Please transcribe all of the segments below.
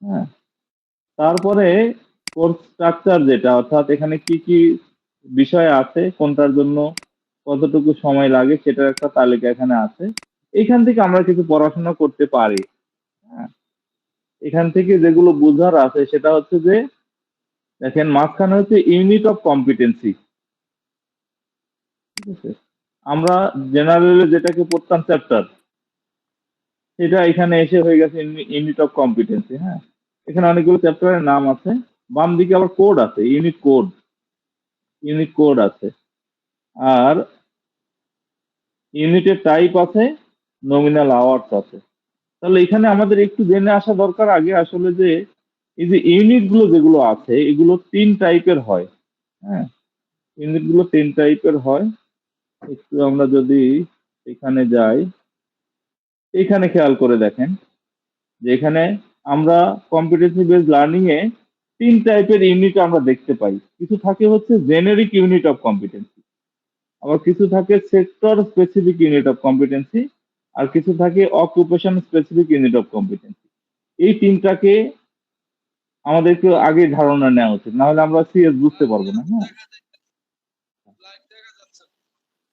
হ্যাঁ, তারপরে course structure যেটা, অর্থাৎ এখানে কি কি বিষয় আছে, কোনটার জন্য কতটুকু সময় লাগে সেটার একটা তালিকা এখানে আছে। এখান থেকে আমরা কিছু পড়াশোনা করতে পারি। হ্যাঁ, এখান থেকে যেগুলো বোঝার আছে সেটা হচ্ছে যে, দেখেন মাঝখানে হচ্ছে ইউনিট অফ কম্পিটেন্সি। ঠিক আছে, আমরা জেনারেলে যেটাকে পড়তাম চ্যাপ্টার, সেটা এখানে এসে হয়ে গেছে ইউনিট অফ কম্পিটেন্সি। হ্যাঁ, এখানে অনেকগুলো চ্যাপ্টারের নাম আছে। বাম দিকে আবার কোড আছে, ইউনিট কোড আছে। আর ইউনিটের টাইপ আছে, নমিনাল আওয়ার্স আছে। তাহলে এখানে আমাদের একটু জেনে আসা দরকার আগে আসলে যে, এই যে ইউনিট গুলো যেগুলো আছে এগুলো 3 টাইপের হয়। হ্যাঁ, ইউনিট গুলো 3 টাইপের হয়। একটু আমরা যদি এখানে যাই, এখানে খেয়াল করে দেখেন যে এখানে আমরা কম্পিটেন্সি বেসড লার্নিং এ 3 টাইপের ইউনিট আমরা দেখতে পাই। কিছু থাকে হচ্ছে জেনেরিক ইউনিট অফ কম্পিটেন্সি, আবার কিছু থাকে sector specific unit of competency, আর কিছু থাকে occupation specific unit of competency. এই তিনটাকে আমাদের একটু আগে ধারণা নেওয়া উচিত, না হলে আমরা সিএস বুঝতে পারবো না। হ্যাঁ,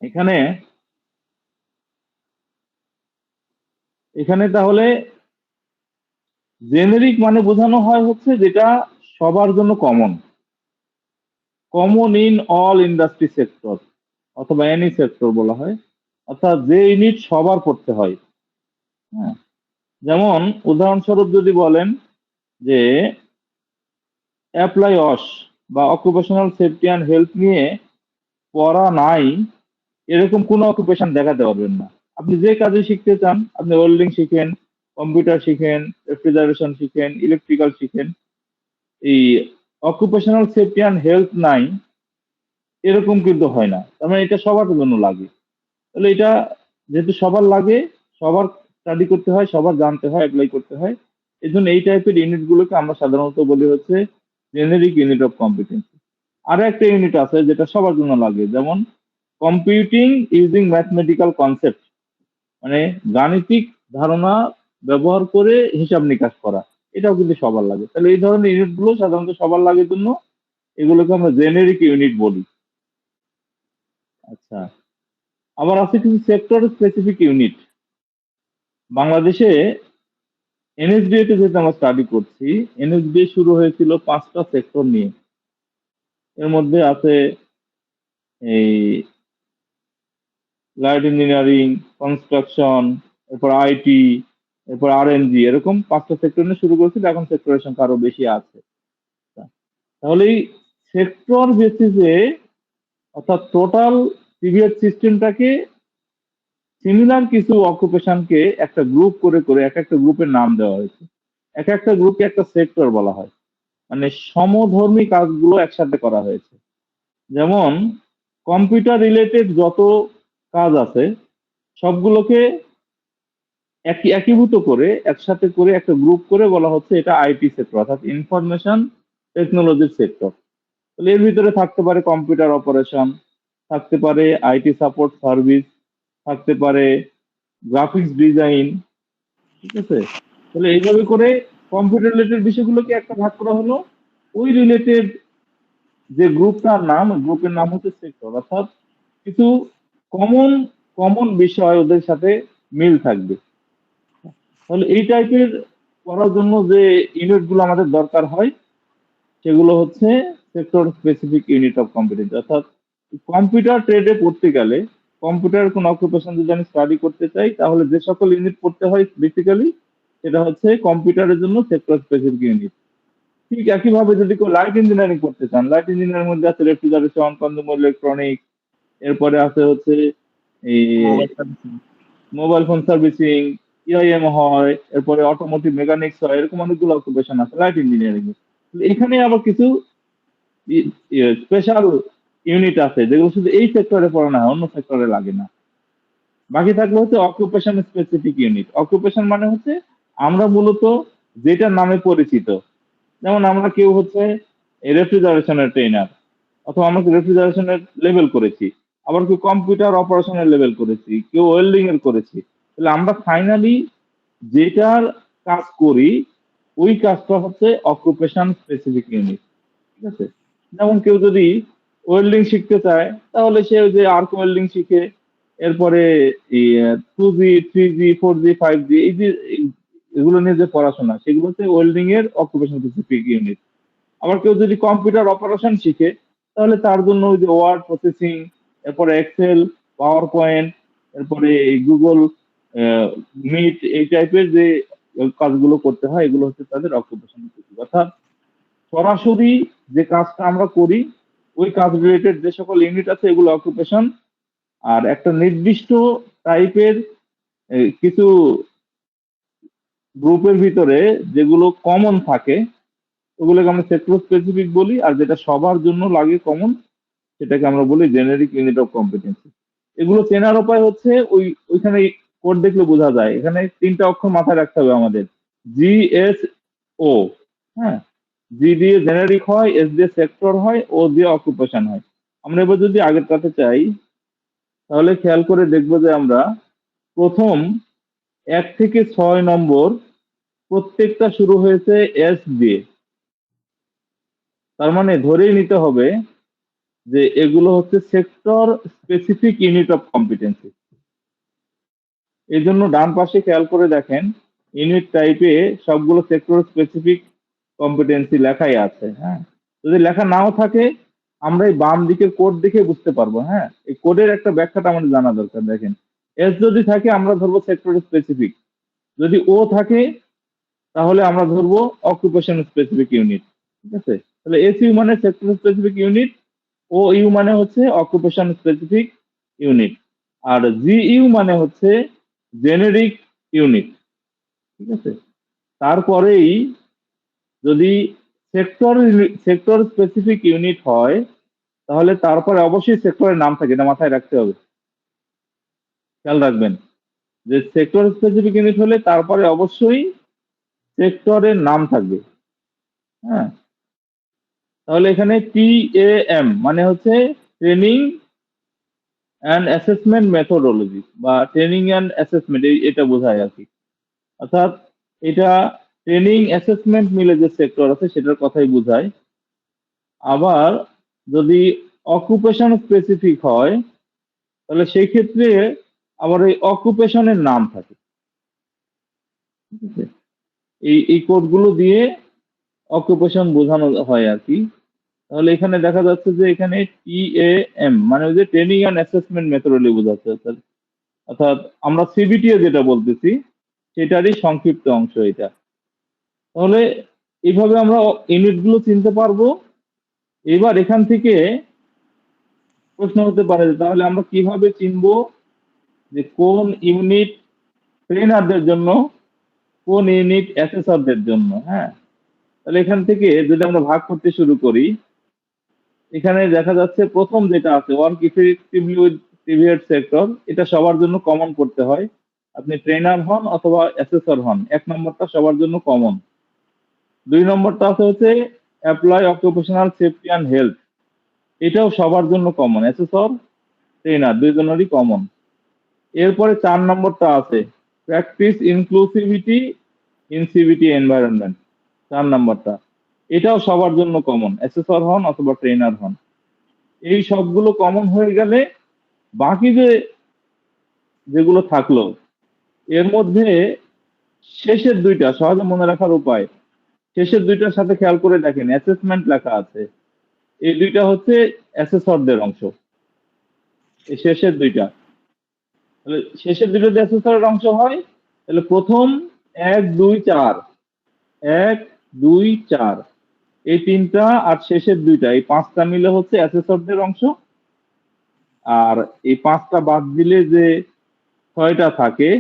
এখানে এখানে তাহলে জেনেরিক মানে বোঝানো হয় হচ্ছে যেটা সবার জন্য common, common in all industry sector অথবা এনি সেক্টর বলা হয়, অর্থাৎ যে ইউনিট সবার পড়তে হয়। হ্যাঁ, যেমন উদাহরণস্বরূপ যদি বলেন যে অ্যাপ্লাই অস বা অকুপেশনাল সেফটি অ্যান্ড হেলথ নিয়ে পড়া নাই, এরকম কোনো অকুপেশন দেখাতে পারবেন না। আপনি যে কাজে শিখতে চান, আপনি ওয়েল্ডিং শিখেন, কম্পিউটার শিখেন, রেফ্রিজারেশন শিখেন, ইলেকট্রিক্যাল শিখেন, এই অকুপেশনাল সেফটি অ্যান্ড হেলথ নাই এরকম কিন্তু হয় না। তার মানে এটা সবার জন্য লাগে। তাহলে এটা যেহেতু সবার লাগে, সবার স্টাডি করতে হয়, সবার জানতে হয়, অ্যাপ্লাই করতে হয়, এই জন্য এই টাইপের ইউনিট গুলোকে আমরা সাধারণত বলি হচ্ছে জেনেরিক ইউনিট অফ কম্পিটেন্সি। আরো একটা ইউনিট আছে যেটা সবার জন্য লাগে, যেমন কম্পিউটিং ইউজিং ম্যাথমেটিক্যাল কনসেপ্ট, মানে গাণিতিক ধারণা ব্যবহার করে হিসাব নিকাশ করা, এটাও কিন্তু সবার লাগে। তাহলে এই ধরনের ইউনিট গুলো সাধারণত সবার লাগে জন্য এগুলোকে আমরা জেনেরিক ইউনিট বলি। আচ্ছা, আবার আছে কিছু সেক্টর স্পেসিফিক ইউনিট। বাংলাদেশে এনএসবিএ তে যেটা আমরা স্টাডি করছি, এনএসবিএ শুরু হয়েছিল 5টা সেক্টর নিয়ে। এর মধ্যে আছে এই লাইট ইঞ্জিনিয়ারিং, কনস্ট্রাকশন, এরপর আইটি, এরপর আরএনজি, এরকম 5টা সেক্টর নিয়ে শুরু করেছিল। এখন সেক্টরের সংখ্যা আরো বেশি আছে। তাহলে এই সেক্টর বেসিসে, অর্থাৎ টোটাল সিভিএস সিস্টেমটাকে সিমিলার কিছু অকুপেশনকে একটা গ্রুপ করে করে এক একটা গ্রুপের নাম দেওয়া হয়েছে। এক একটা গ্রুপকে একটা সেক্টর বলা হয়, মানে সমধর্মী কাজগুলো একসাথে করা হয়েছে। যেমন কম্পিউটার রিলেটেড যত কাজ আছে সবগুলোকে একীভূত করে একসাথে করে একটা গ্রুপ করে বলা হচ্ছে এটা আইটি সেক্টর, অর্থাৎ ইনফরমেশন টেকনোলজির সেক্টর। তাহলে এর ভিতরে থাকতে পারে কম্পিউটার অপারেশন, থাকতে পারে আইটি সাপোর্ট সার্ভিস, থাকতে পারে গ্রাফিক্স ডিজাইন। ঠিক আছে, তাহলে এইভাবে করে কম্পিউটার রিলেটেড বিষয়গুলোকে একটা ভাগ করা হলো। ওই রিলেটেড যে গ্রুপটার নাম, গ্রুপের নাম হচ্ছে সেক্টর, অর্থাৎ কিছু কমন কমন বিষয় ওদের সাথে মিল থাকবে। তাহলে এই টাইপের করার জন্য যে ইউনিট গুলো আমাদের দরকার হয় সেগুলো হচ্ছে sector specific unit of competence. অর্থাৎ কম্পিউটার ট্রেডে পড়তে গেলে, কম্পিউটার কোন অকুপেশন যদি আমি স্টাডি করতে চাই, তাহলে যে সকল ইউনিট পড়তে হয় বেসিক্যালি সেটা হচ্ছে কম্পিউটারের জন্য সেক্টর স্পেসিফিক ইউনিট। ঠিক একইভাবে যদি কেউ লাইট ইঞ্জিনিয়ারিং করতে চান, লাইট ইঞ্জিনিয়ারিং মধ্যে আছে রেফ্রিজারেশন, কনজিউমার ইলেকট্রনিক্স, এরপরে আছে হচ্ছে এই mobile servicing. Mobile phone servicing, EIM হয়, এরপরে অটোমোটিভ মেকানিক্স হয়, এরকম অনেকগুলো অকুপেশন আছে লাইট ইঞ্জিনিয়ারিং এ। এখানে আবার কিছু স্পেশাল ইউনিট আছে যেগুলো শুধু এই সেক্টরে পড়ানো হয়, অন্য সেক্টরে লাগে না। বাকি থাকলে হচ্ছে অকুপেশন স্পেসিফিক ইউনিট। অকুপেশন মানে হচ্ছে আমরা মূলত যেটার নামে পরিচিত, যেমন আমরা কেউ হচ্ছে রেফ্রিজারেশনের ট্রেনার, অথবা আমরা রেফ্রিজারেশনের লেভেল করেছি, আবার কেউ কম্পিউটার অপারেশনের লেভেল করেছি, কেউ ওয়েল্ডিং এর করেছি। তাহলে আমরা ফাইনালি যেটার কাজ করি ওই কাজটা হচ্ছে অকুপেশন স্পেসিফিক ইউনিট। ঠিক আছে? যেমন কেউ যদি ওয়েল্ডিং শিখতে চায় তাহলে সে ওই যে আর্ক ওয়েল্ডিং শিখে, এরপরে 2G 3G 4G 5G এই যে এগুলো নিয়ে যে পড়াশোনা সেগুলো হচ্ছে ওয়েল্ডিং এর অকুপেশন স্পেসিফিক ইউনিট। আবার কেউ যদি কম্পিউটার অপারেশন শিখে তাহলে তার জন্য ওই যে ওয়ার্ড প্রসেসিং, এরপরে এক্সেল, পাওয়ার পয়েন্ট, এরপরে গুগল মিট এই টাইপের যে কাজগুলো করতে হয় এগুলো হচ্ছে তাদের অকুপেশন স্পেসিফিক। অর্থাৎ সরাসরি যে কাজটা আমরা করি ওই কাজ রিলেটেড যে সকল ইউনিট আছে এগুলো অকুপেশন। আর একটা নির্দিষ্ট টাইপের কিছু গ্রুপের ভিতরে যেগুলো কমন থাকে ওগুলোকে আমরা সেক্টর স্পেসিফিক বলি, আর যেটা সবার জন্য লাগে কমন সেটাকে আমরা বলি জেনারিক ইউনিট অফ কম্পিটেন্সি। এগুলো চেনার উপায় হচ্ছে ওইখানে কোড দেখলে বোঝা যায়। এখানে 3টা অক্ষর মাথায় রাখতে হবে আমাদের, GSO। হ্যাঁ, জি দিয়ে জেনারিক হয়, এস দিয়ে সেক্টর হয়, ও দিয়ে অকুপেশন হয়। আমরা এবার যদি আগেরটাতে চাই তাহলে খেয়াল করে দেখবো যে আমরা প্রথম 1 থেকে 6 নম্বর প্রত্যেকটা শুরু হয়েছে এস দিয়ে। তার মানে ধরেই নিতে হবে যে এগুলো হচ্ছে sector specific unit of competency. এই জন্য ডান পাশে খেয়াল করে দেখেন ইউনিট টাইপে সবগুলো সেক্টর স্পেসিফিক কম্পিটেন্সি লেখাই আছে। হ্যাঁ, যদি লেখা নাও থাকে আমরা এই বাম দিকের কোড দেখে বুঝতে পারবো। হ্যাঁ, এই কোডের একটা ব্যাখ্যাটা আমাদের জানা দরকার। দেখেন, এস যদি থাকে আমরা ধরবো সেক্টর স্পেসিফিক, যদি ও থাকে তাহলে আমরা ধরবো অকুপেশন স্পেসিফিক ইউনিট। ঠিক আছে? তাহলে এস ইউ মানে sector specific unit, O U মানে হচ্ছে অকুপেশন স্পেসিফিক ইউনিট, আর জি ইউ মানে হচ্ছে জেনেরিক ইউনিট। ঠিক আছে? তারপরেই যদি সেক্টর সেক্টর স্পেসিফিক ইউনিট হয় তাহলে তারপরে অবশ্যই সেক্টরের নাম থাকে, এটা মাথায় রাখতে হবে। খেয়াল রাখবেন যে সেক্টর স্পেসিফিক ইউনিট হলে তারপরে অবশ্যই সেক্টরের নাম থাকবে। হ্যাঁ, তাহলে এখানে TAM মানে হচ্ছে ট্রেনিং অ্যান্ড অ্যাসেসমেন্ট মেথোডোলজি বা ট্রেনিং অ্যান্ড অ্যাসেসমেন্ট, এটা বোঝায় আর কি। অর্থাৎ এটা ট্রেনিং অ্যাসেসমেন্ট মিলে যে সেক্টর আছে সেটার কথাই বোঝায়। আবার যদি অকুপেশন স্পেসিফিক হয় তাহলে সেই ক্ষেত্রে আবার এই অকুপেশনের নাম থাকে। ঠিক আছে? এই কোডগুলো দিয়ে অকুপেশন বোঝানো হয় আর কি। তাহলে এখানে দেখা যাচ্ছে যে এখানে TAM মানে ওই যে ট্রেনিং অ্যান্ড অ্যাসেসমেন্ট মেথোডোলজি বোঝাচ্ছে। অর্থাৎ আমরা CBTO যেটা বলতেছি সেটারই সংক্ষিপ্ত অংশ এটা। তাহলে এইভাবে আমরা ইউনিট গুলো চিনতে পারবো। এবার এখান থেকে প্রশ্ন হতে পারে যে তাহলে আমরা কিভাবে চিনবো যে কোন ইউনিট ট্রেনারদের জন্য, কোন ইউনিট অ্যাসেসরদের জন্য। হ্যাঁ, তাহলে এখান থেকে যদি আমরা ভাগ করতে শুরু করি, এখানে দেখা যাচ্ছে প্রথম যেটা আছে work effectively with previous sector, এটা সবার জন্য কমন করতে হয়। আপনি ট্রেনার হন অথবা অ্যাসেসর হন, 1 নম্বরটা সবার জন্য কমন। 2 নম্বরটা আছে হচ্ছে apply occupational safety and health, এটাও সবার জন্য কমন, অ্যাসেসর ট্রেনার দুইজনেরই কমন। এরপরে 4 নম্বরটা আছে practice inclusivity in CBT environment, 4 নম্বরটা, এটাও সবার জন্য কমন, অ্যাসেসর হন অথবা ট্রেনার হন। এই সবগুলো কমন হয়ে গেলে বাকি যেগুলো থাকলো এর মধ্যে শেষের 2টা সহজে মনে রাখার উপায়, শেষের 2টার সাথে খেয়াল করে দেখেন অ্যাসেসমেন্ট লেখা আছে, এই 2টা হচ্ছে অ্যাসেসরদের অংশ। এই শেষের 2টা, তাহলে শেষের 2টা যদি অ্যাসেসরের অংশ হয় তাহলে প্রথম 1 2 4, 1 2 4 এই 3টা আর শেষের 2টা এই 5টা মিলে হচ্ছে অ্যাসেসরদের অংশ। আর এই 5টা বাদ দিলে যে 6টা থাকে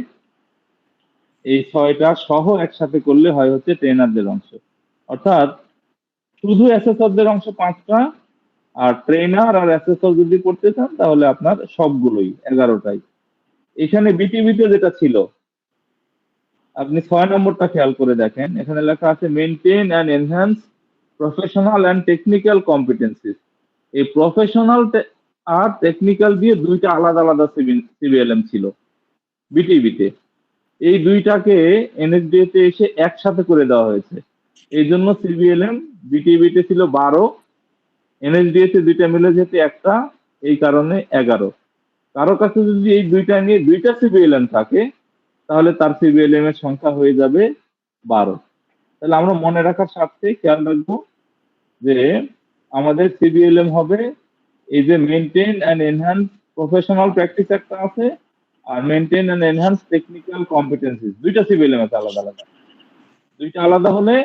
এই 6টা সহ একসাথে করলে হয় হচ্ছে ট্রেনারদের অংশ। অর্থাৎ শুধু অ্যাসেসরদের অংশ 5টা, আর ট্রেনার আর অ্যাসেসর যদি করতে চান তাহলে আপনার সবগুলোই 11টাই। এখানে বিটিভিতে যেটা ছিল আপনি 6 নম্বরটা খেয়াল করে দেখেন, এখানে লেখা আছে maintain and enhance professional and technical competencies. এই প্রফেশনাল আর টেকনিক্যাল দিয়ে 2টা আলাদা আলাদা সিবিএলএম ছিল বিটিভিতে, এই 2টাকে এনএসডিএ তে এসে একসাথে করে দেওয়া হয়েছে। এই জন্য সিবিএলএম বিটিবিতে ছিল 12, এনএসডিএস দুইটা মিলে যেতে একটা, এই কারণে 11। কারো কাছে যদি এই দুইটা নিয়ে দুইটা সিবিএলএম থাকে তাহলে তার সিবিএলএম এর সংখ্যা হয়ে যাবে 12। তাহলে আমরা মনে রাখার স্বার্থে খেয়াল রাখবো যে আমাদের সিবিএলএম হবে এই যে maintain and enhance professional practice একটা আছে, আর maintain and enhance technical competencies, দুইটা সিবিএলএম আছে আলাদা আলাদা। দুইটা আলাদা হলে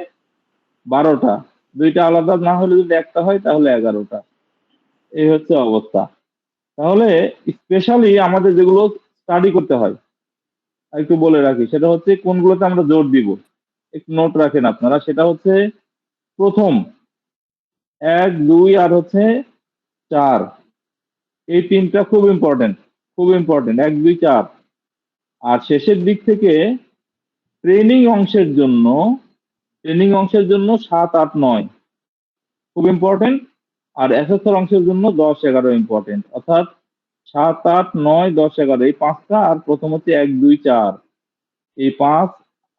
12টা, দুইটা আলাদা না হলে যদি একটা হয় তাহলে 11টা। এই হচ্ছে অবস্থা। তাহলে স্পেশালি আমাদের যেগুলো স্টাডি করতে হয় একটু বলে রাখি, সেটা হচ্ছে কোনগুলোতে আমরা জোর দিব, একটু নোট রাখেন আপনারা। সেটা হচ্ছে প্রথম 1, 2 আর হচ্ছে 4, এই তিনটা খুব ইম্পর্টেন্ট, খুব ইম্পর্টেন্ট, 1, 2, 4। আর শেষের দিক থেকে ট্রেনিং অংশের জন্য, ট্রেনিং অংশের জন্য 7, 8, 9 খুব ইম্পর্টেন্ট। আর এসএসআর অংশের জন্য 10, 11 ইম্পর্টেন্ট। অর্থাৎ 7, 8, 9, 10, 11 এই পাঁচটা, আর প্রথম হচ্ছে 1, 2, 4 এই 5,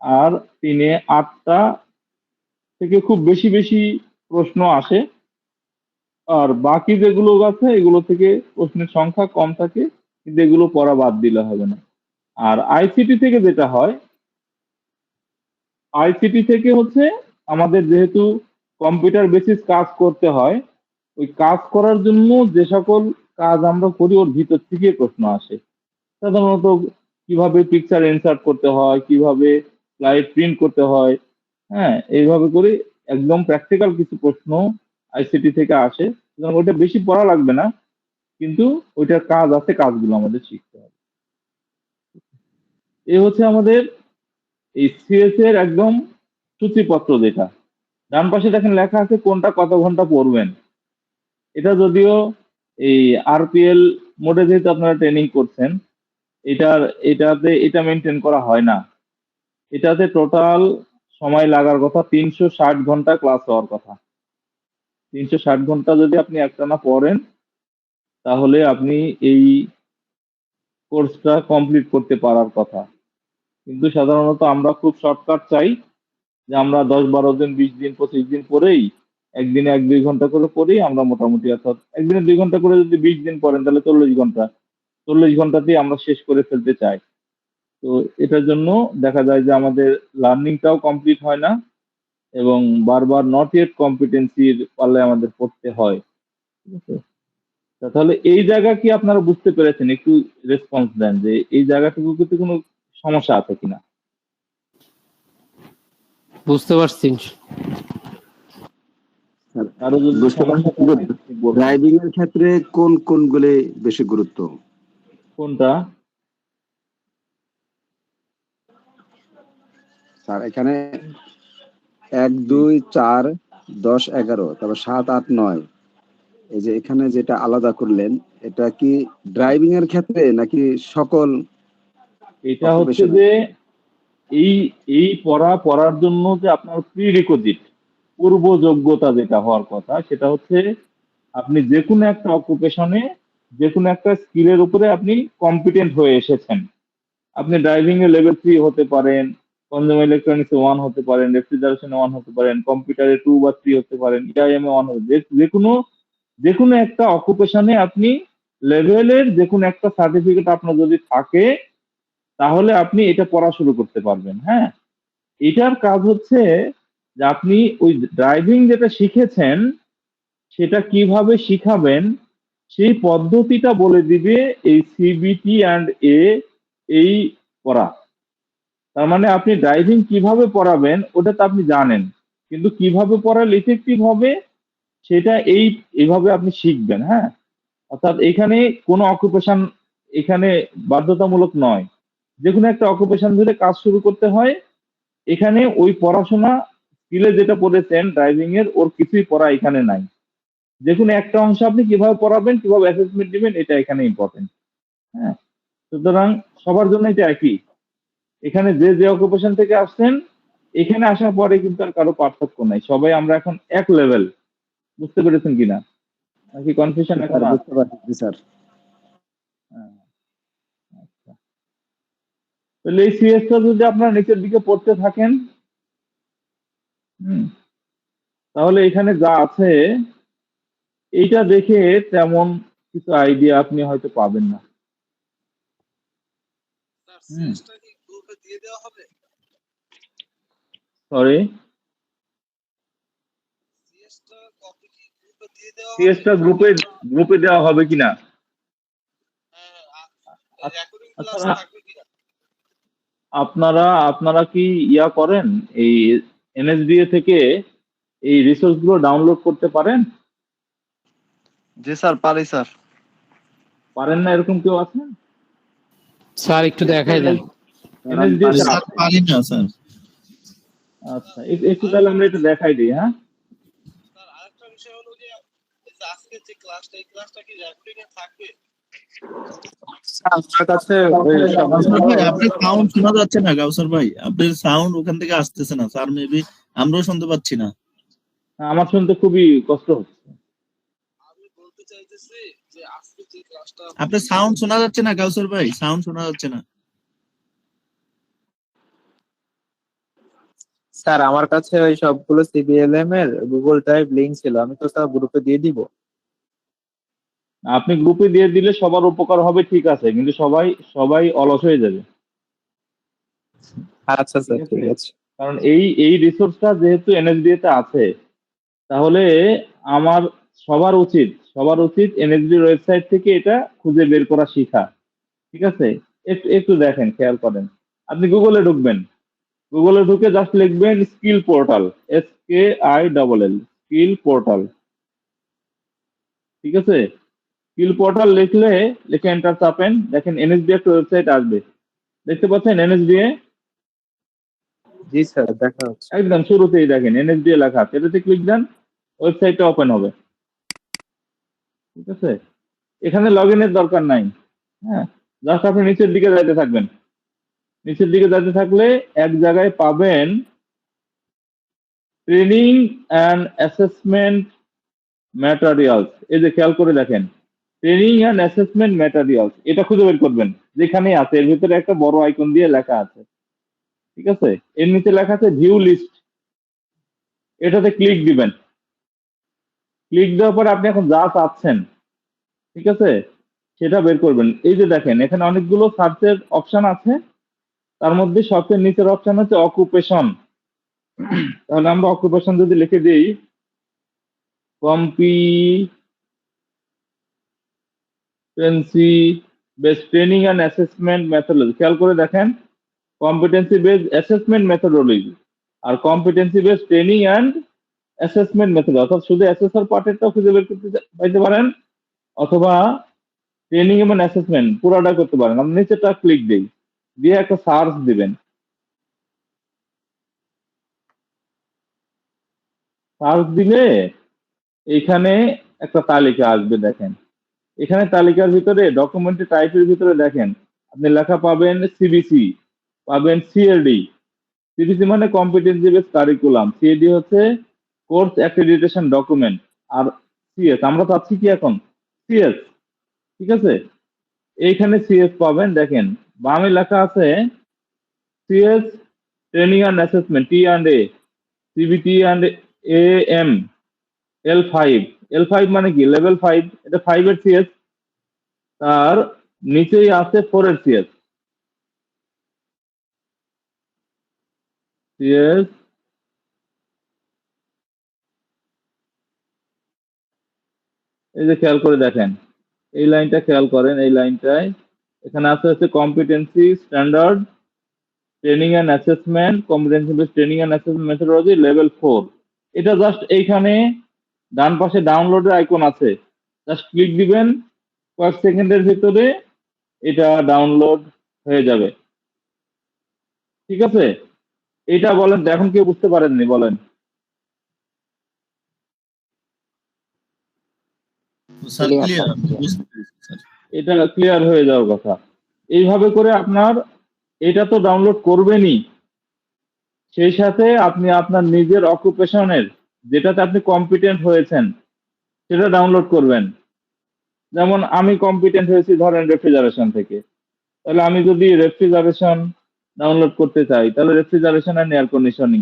আর 3, 8টা থেকে খুব বেশি বেশি প্রশ্ন আসে। আর বাকি যেগুলো আছে এগুলো থেকে প্রশ্নের সংখ্যা কম থাকে, কিন্তু এগুলো পড়া বাদ দিলে হবে না। আর আইসিটি থেকে যেটা হয়, আইসিটি থেকে হচ্ছে আমাদের যেহেতু কম্পিউটার বেসিস কাজ করতে হয়, ওই কাজ করার জন্য যে সকল কাজ আমরা করি ওর ভিতর থেকে প্রশ্ন আসে। সাধারণত কিভাবে পিকচার ইনসার্ট করতে হয়, কিভাবে স্লাইড প্রিন্ট করতে হয়, হ্যাঁ, এইভাবে করে একদম প্র্যাকটিক্যাল কিছু প্রশ্ন আইসিটি থেকে আসে। সুতরাং ওইটা বেশি পড়া লাগবে না, কিন্তু ওইটার কাজ আছে, কাজগুলো আমাদের শিখতে হবে। এই হচ্ছে আমাদের এই সিএস এর একদম সূচিপত্র। যেটা ডান পাশে দেখেন লেখা আছে কোনটা কত ঘন্টা পড়বেন। এটা যদিও এই আরপিএল মোডে যেহেতু আপনারা ট্রেনিং করছেন, এটাতে এটা মেনটেন করা হয় না। এটাতে টোটাল সময় লাগার কথা 360 ঘন্টা ক্লাস হওয়ার কথা। 360 ঘন্টা যদি আপনি একটানা পড়েন তাহলে আপনি এই কোর্সটা কমপ্লিট করতে পারার কথা। কিন্তু সাধারণত আমরা খুব শর্টকাট চাই, যে আমরা 10, 12 দিন, 20 দিন, 25 দিন পরেই একদিনে 1, 2 ঘন্টা করে পড়েই আমরা মোটামুটি, অর্থাৎ একদিনে 2 ঘন্টা করে যদি 20 দিন পড়েন তাহলে 40 ঘন্টা, 40 ঘন্টাতেই আমরা শেষ করে ফেলতে চাই। তো এটার জন্য দেখা যায় যে আমাদের লার্নিংটাও কমপ্লিট হয় না, এবং বারবার নট ইয়েট কম্পিটেন্সির পাল্লে আমাদের পড়তে হয়। ঠিক আছে? তাহলে এই জায়গা কি আপনারা বুঝতে পেরেছেন? একটু রেসপন্স দেন যে এই জায়গাটুকুতে কোনো সমস্যা আছে কিনা। বুঝতে পারছি। আরো যদি সমস্যা থাকে বলবেন। ড্রাইভিং এর ক্ষেত্রে কোন কোনগুলি বেশি গুরুত্ব? কোনটা? স্যার এখানে 1, 2, 4, 10, 11, তারপর 7, 8, 9, এই যে এখানে যেটা আলাদা করলেন, এটা কি ড্রাইভিং এর ক্ষেত্রে নাকি সকল? এটা হচ্ছে যে এই এই পড়ার জন্য যে আপনার প্রি রিকোজিট পূর্ব যোগ্যতা যেটা হওয়ার কথা, সেটা হচ্ছে আপনি যে কোনো একটা অকুপেশনে, যে কোনো একটা স্কিলের উপরে আপনি কম্পিটেন্ট হয়ে এসেছেন। আপনি ড্রাইভিং এ লেভেল 3 হতে পারেন, কনজিউমার ইলেকট্রনিক্স 1 হতে পারেন, রেফ্রিজারেশনে 1 হতে পারেন, কম্পিউটারে 2 বা 3 হতে পারেন, ইআইএম এ 1 হতে, যে কোনো একটা অকুপেশনে আপনি লেভেলের যে কোনো একটা সার্টিফিকেট আপনার যদি থাকে তাহলে আপনি এটা পড়া শুরু করতে পারবেন। হ্যাঁ, এটার কাজ হচ্ছে যে আপনি ওই ড্রাইভিং যেটা শিখেছেন সেটা কিভাবে শিখাবেন সেই পদ্ধতিটা বলে দিবে এই সিবিটি অ্যান্ড এ এই পড়া। তার মানে আপনি ড্রাইভিং কিভাবে পড়াবেন ওটা তো আপনি জানেন, কিন্তু কিভাবে পড়ালে ইফেক্টিভ হবে সেটা এইভাবে আপনি শিখবেন। হ্যাঁ, অর্থাৎ এখানে কোনো অকুপেশন এখানে বাধ্যতামূলক নয়, যে কোনো একটা অকুপেশন ধরে কাজ শুরু করতে হয়। এখানে ওই পড়াশোনা স্কিলে যেটা পড়েছেন ড্রাইভিং এর, ওর কিছুই পড়া এখানে নাই। যে কোনো একটা অংশ আপনি কিভাবে পড়াবেন, কিভাবে অ্যাসেসমেন্ট দিবেন, এটা এখানে ইম্পর্টেন্ট। হ্যাঁ, সুতরাং সবার জন্য এটা একই। এখানে যে যে অকুপেশন থেকে আসছেন এখানে আসার পরে কিন্তু আর কারো পার্থক্য নাই, সবাই আমরা এখন এক লেভেল। বুঝতে পেরেছেন কিনা, নাকি কনফিউশন এখন আছে? বুঝতে পারছি স্যার। হ্যাঁ, আচ্ছা। তাহলে এই সিএসটা যদি আপনারা নিচের দিকে পড়তে থাকেন, হুম, তাহলে এখানে যা আছে এইটা দেখে তেমন কিছু আইডিয়া আপনি হয়তো পাবেন না। হুম, সরি, সিএসটা গ্রুপে গ্রুপে দেওয়া হবে কিনা? আচ্ছা, আপনারা আপনারা কি ইয়া করেন, এই এনএসডিএ থেকে এই রিসোর্স গুলো ডাউনলোড করতে পারেন? জি স্যার, পারি স্যার। পারেন না এরকম কেউ আছেন? স্যার একটু দেখাই দেন। এনএসডিএ তে স্যার আছে। পারি না স্যার। আচ্ছা, একটু তাহলে আমরা এটা দেখাই দিই। হ্যাঁ, আমার কাছে কাউসার ভাই, আপনার সাউন্ড শোনা যাচ্ছে না। কাউসার ভাই, আপনার সাউন্ড ওখান থেকে আসতেছে না স্যার। মেবি আমরাও শুনতে পাচ্ছি না। আমার শুনতে খুবই কষ্ট হচ্ছে। আপনার সাউন্ড শোনা যাচ্ছে না কাউসার ভাই, সাউন্ড শোনা যাচ্ছে না। স্যার আমার কাছে ওই সবগুলো সিবিএলএম এর গুগল ড্রাইভ লিংক ছিল, আমি তো স্যার গ্রুপে দিয়ে দিব। আপনি গ্রুপে দিয়ে দিলে সবার উপকার হবে, ঠিক আছে, কিন্তু সবাই সবাই অলস হয়ে যাবে। আচ্ছা ঠিক স্যার, আছে, ঠিক আছে। কারণ এই রিসোর্সটা যেহেতু এনএসডিএ তে আছে, তাহলে আমার সবার উচিত এনএসডি ওয়েবসাইট থেকে এটা খুঁজে বের করা শেখা। ঠিক আছে, একটু একটু দেখেন, খেয়াল করেন। আপনি গুগলে ঢুকবেন, গুগলে ঢুকে জাস্ট লিখবেন skill portal, SKILL, skill portal. ঠিক আছে, স্কিল পোর্টাল লিখে এন্টার চাপেন, দেখেন এনএসডিএ একটা ওয়েবসাইট আসবে, দেখতে পাচ্ছেন এনএসডিএ? জি স্যার, দেখা হচ্ছে। একদম শুরুতেই দেখেন এনএসডিএ লেখা আছে, এটাতে ক্লিক দেন, ওয়েবসাইটটা ওপেন হবে। ঠিক আছে, এখানে লগ ইনের দরকার নাই। হ্যাঁ, জাস্ট আপনি নিচের দিকে যাইতে থাকবেন, নিচের দিকে যাইতে থাকলে এক জায়গায় পাবেন ট্রেনিং অ্যান্ড অ্যাসেসমেন্ট ম্যাটেরিয়ালস। এই যে খেয়াল করে দেখেন, ট্রেনিং অ্যান্ড অ্যাসেসমেন্ট ম্যাটেরিয়ালস, এটা খুঁজে বের করবেন। যেখানে আছে এর ভিতরে একটা বড় আইকন দিয়ে লেখা আছে। ঠিক আছে, এর নিচে লেখা আছে ভিউ লিস্ট, এটাতে ক্লিক দিবেন। ক্লিক দেওয়ার পরে আপনি এখন যা চাচ্ছেন, ঠিক আছে, সেটা বের করবেন। এই যে দেখেন এখানে অনেকগুলো সার্চের অপশন আছে, তার মধ্যে সবচেয়ে নিচের অপশন হচ্ছে অকুপেশন। তাহলে আমরা অকুপেশন যদি লিখে দিই, competency based training and assessment methodology, খেয়াল করে দেখেন, কম্পিটেন্সি বেসড অ্যাসেসমেন্ট মেথোডোলজি আর competency based training and assessment method, অর্থাৎ শুধু অ্যাসেসর পার্টেরটাও খুঁজে বের করতে পাইতে পারেন, অথবা ট্রেনিং এবং অ্যাসেসমেন্ট পুরোটা করতে পারেন। আমরা নিচেটা ক্লিক দিই, দিয়ে একটা সার্চ দিবেন। সার্চ দিলে এখানে একটা তালিকা আসবে, দেখেন এখানে তালিকার ভিতরে ডকুমেন্টের টাইপের ভিতরে দেখেন আপনি লেখা পাবেন সিবিসি, পাবেন সিএলডি। সিবিসি মানে কম্পিটেন্সি বেস কারিকুলাম, সিএলডি হচ্ছে কোর্স অ্যাক্রেডিটেশন ডকুমেন্ট, আর সিএস আমরা পাচ্ছি কি এখন, সিএস। ঠিক আছে, এইখানে সিএস পাবেন, দেখেন বামে লেখা আছে CS training and assessment T&A, CBT and AM, L5। L5 মানে কি, লেভেল 5, এটা 5 এর সিএস। তার নিচেই আছে 4 এর সিএস, সিএস। এই যে খেয়াল করে দেখেন, এই লাইনটা খেয়াল করেন, এই লাইনটায় এখানে আছে হচ্ছে competency standard training and assessment, competency base training and assessment methodology level 4। এটা জাস্ট এইখানে ডান পাশে ডাউনলোডের আইকন আছে, জাস্ট ক্লিক দিবেন, কয়েক সেকেন্ডের ভিতরে এটা ডাউনলোড হয়ে যাবে। ঠিক আছে, এটা বলেন তো, এখন কেউ বুঝতে পারেননি বলেন? স্যার ক্লিয়ার, বুঝতে পেরেছি স্যার। এটা ক্লিয়ার হয়ে যাওয়ার কথা। এইভাবে করে আপনার এটা তো ডাউনলোড করবেনই, সেই সাথে আপনি আপনার নিজের অকুপেশনের যেটাতে আপনি কম্পিটেন্ট হয়েছেন সেটা ডাউনলোড করবেন। যেমন আমি কম্পিটেন্ট হয়েছি ধরেন রেফ্রিজারেশন থেকে, তাহলে আমি যদি রেফ্রিজারেশন ডাউনলোড করতে চাই, তাহলে রেফ্রিজারেশন অ্যান্ড এয়ার কন্ডিশনিং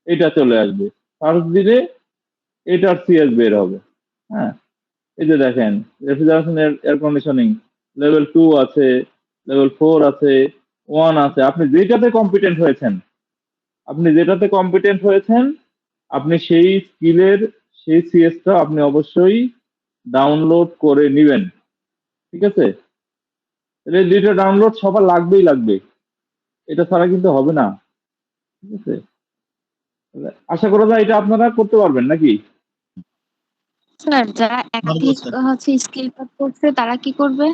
এটা চলে আসবে। সার্চ দিলে এটার সিএস বের হবে। হ্যাঁ, এই যে দেখেন রেফ্রিজারেশন এয়ার কন্ডিশনিং লেভেল 2 আছে, লেভেল 4 আছে, 1 আছে। আপনি যেটাতে কম্পিটেন্ট হয়েছেন, আপনি সেই স্কিলের সেই সিএসটা আপনি অবশ্যই ডাউনলোড করে নেবেন। ঠিক আছে, তাহলে দুইটা ডাউনলোড সবার লাগবে, এটা ছাড়া কিন্তু হবে না। ঠিক আছে, তাহলে আশা করা যায় এটা আপনারা করতে পারবেন নাকি? স্যার যারা পারবো একাধিক স্যার। হচ্ছে স্কিল পাস করছে তারা কি করবে?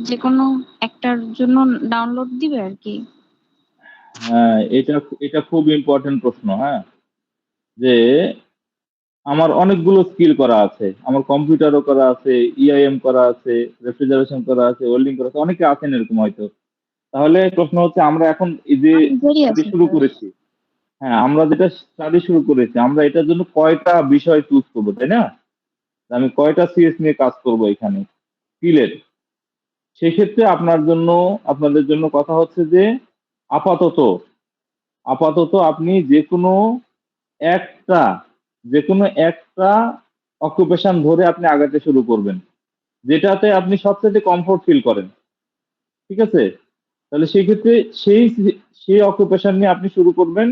যে কোনো একটার জন্য ডাউনলোড দিবে আর কি? হ্যাঁ, এটা এটা খুব ইম্পর্টেন্ট প্রশ্ন। হ্যাঁ, যে আমার অনেকগুলো স্কিল করা আছে, আমার কম্পিউটারও করা আছে, ইআইএম করা আছে, রেফ্রিজারেশন করা আছে, ওয়েল্ডিং করা আছে, অনেকে আছেন এরকম হয়তো। তাহলে প্রশ্ন হচ্ছে আমরা এখন এই যে নিজেরই স্টাডি আছে শুরু স্যার। করেছি, হ্যাঁ আমরা যেটা স্টাডি শুরু করেছি, আমরা এটার জন্য কয়টা বিষয় চুজ করবো, তাই না? আমি কয়টা সিএস নিয়ে কাজ করব এখানে স্কিলের। সেক্ষেত্রে আপনাদের জন্য কথা হচ্ছে যে আপাতত আপনি একটা যে কোনো একটা অকুপেশন ধরে আপনি আগাতে শুরু করবেন, যেটাতে আপনি সবচেয়ে কমফোর্ট ফিল করেন। ঠিক আছে, তাহলে সেই ক্ষেত্রে সেই অকুপেশন নিয়ে আপনি শুরু করবেন।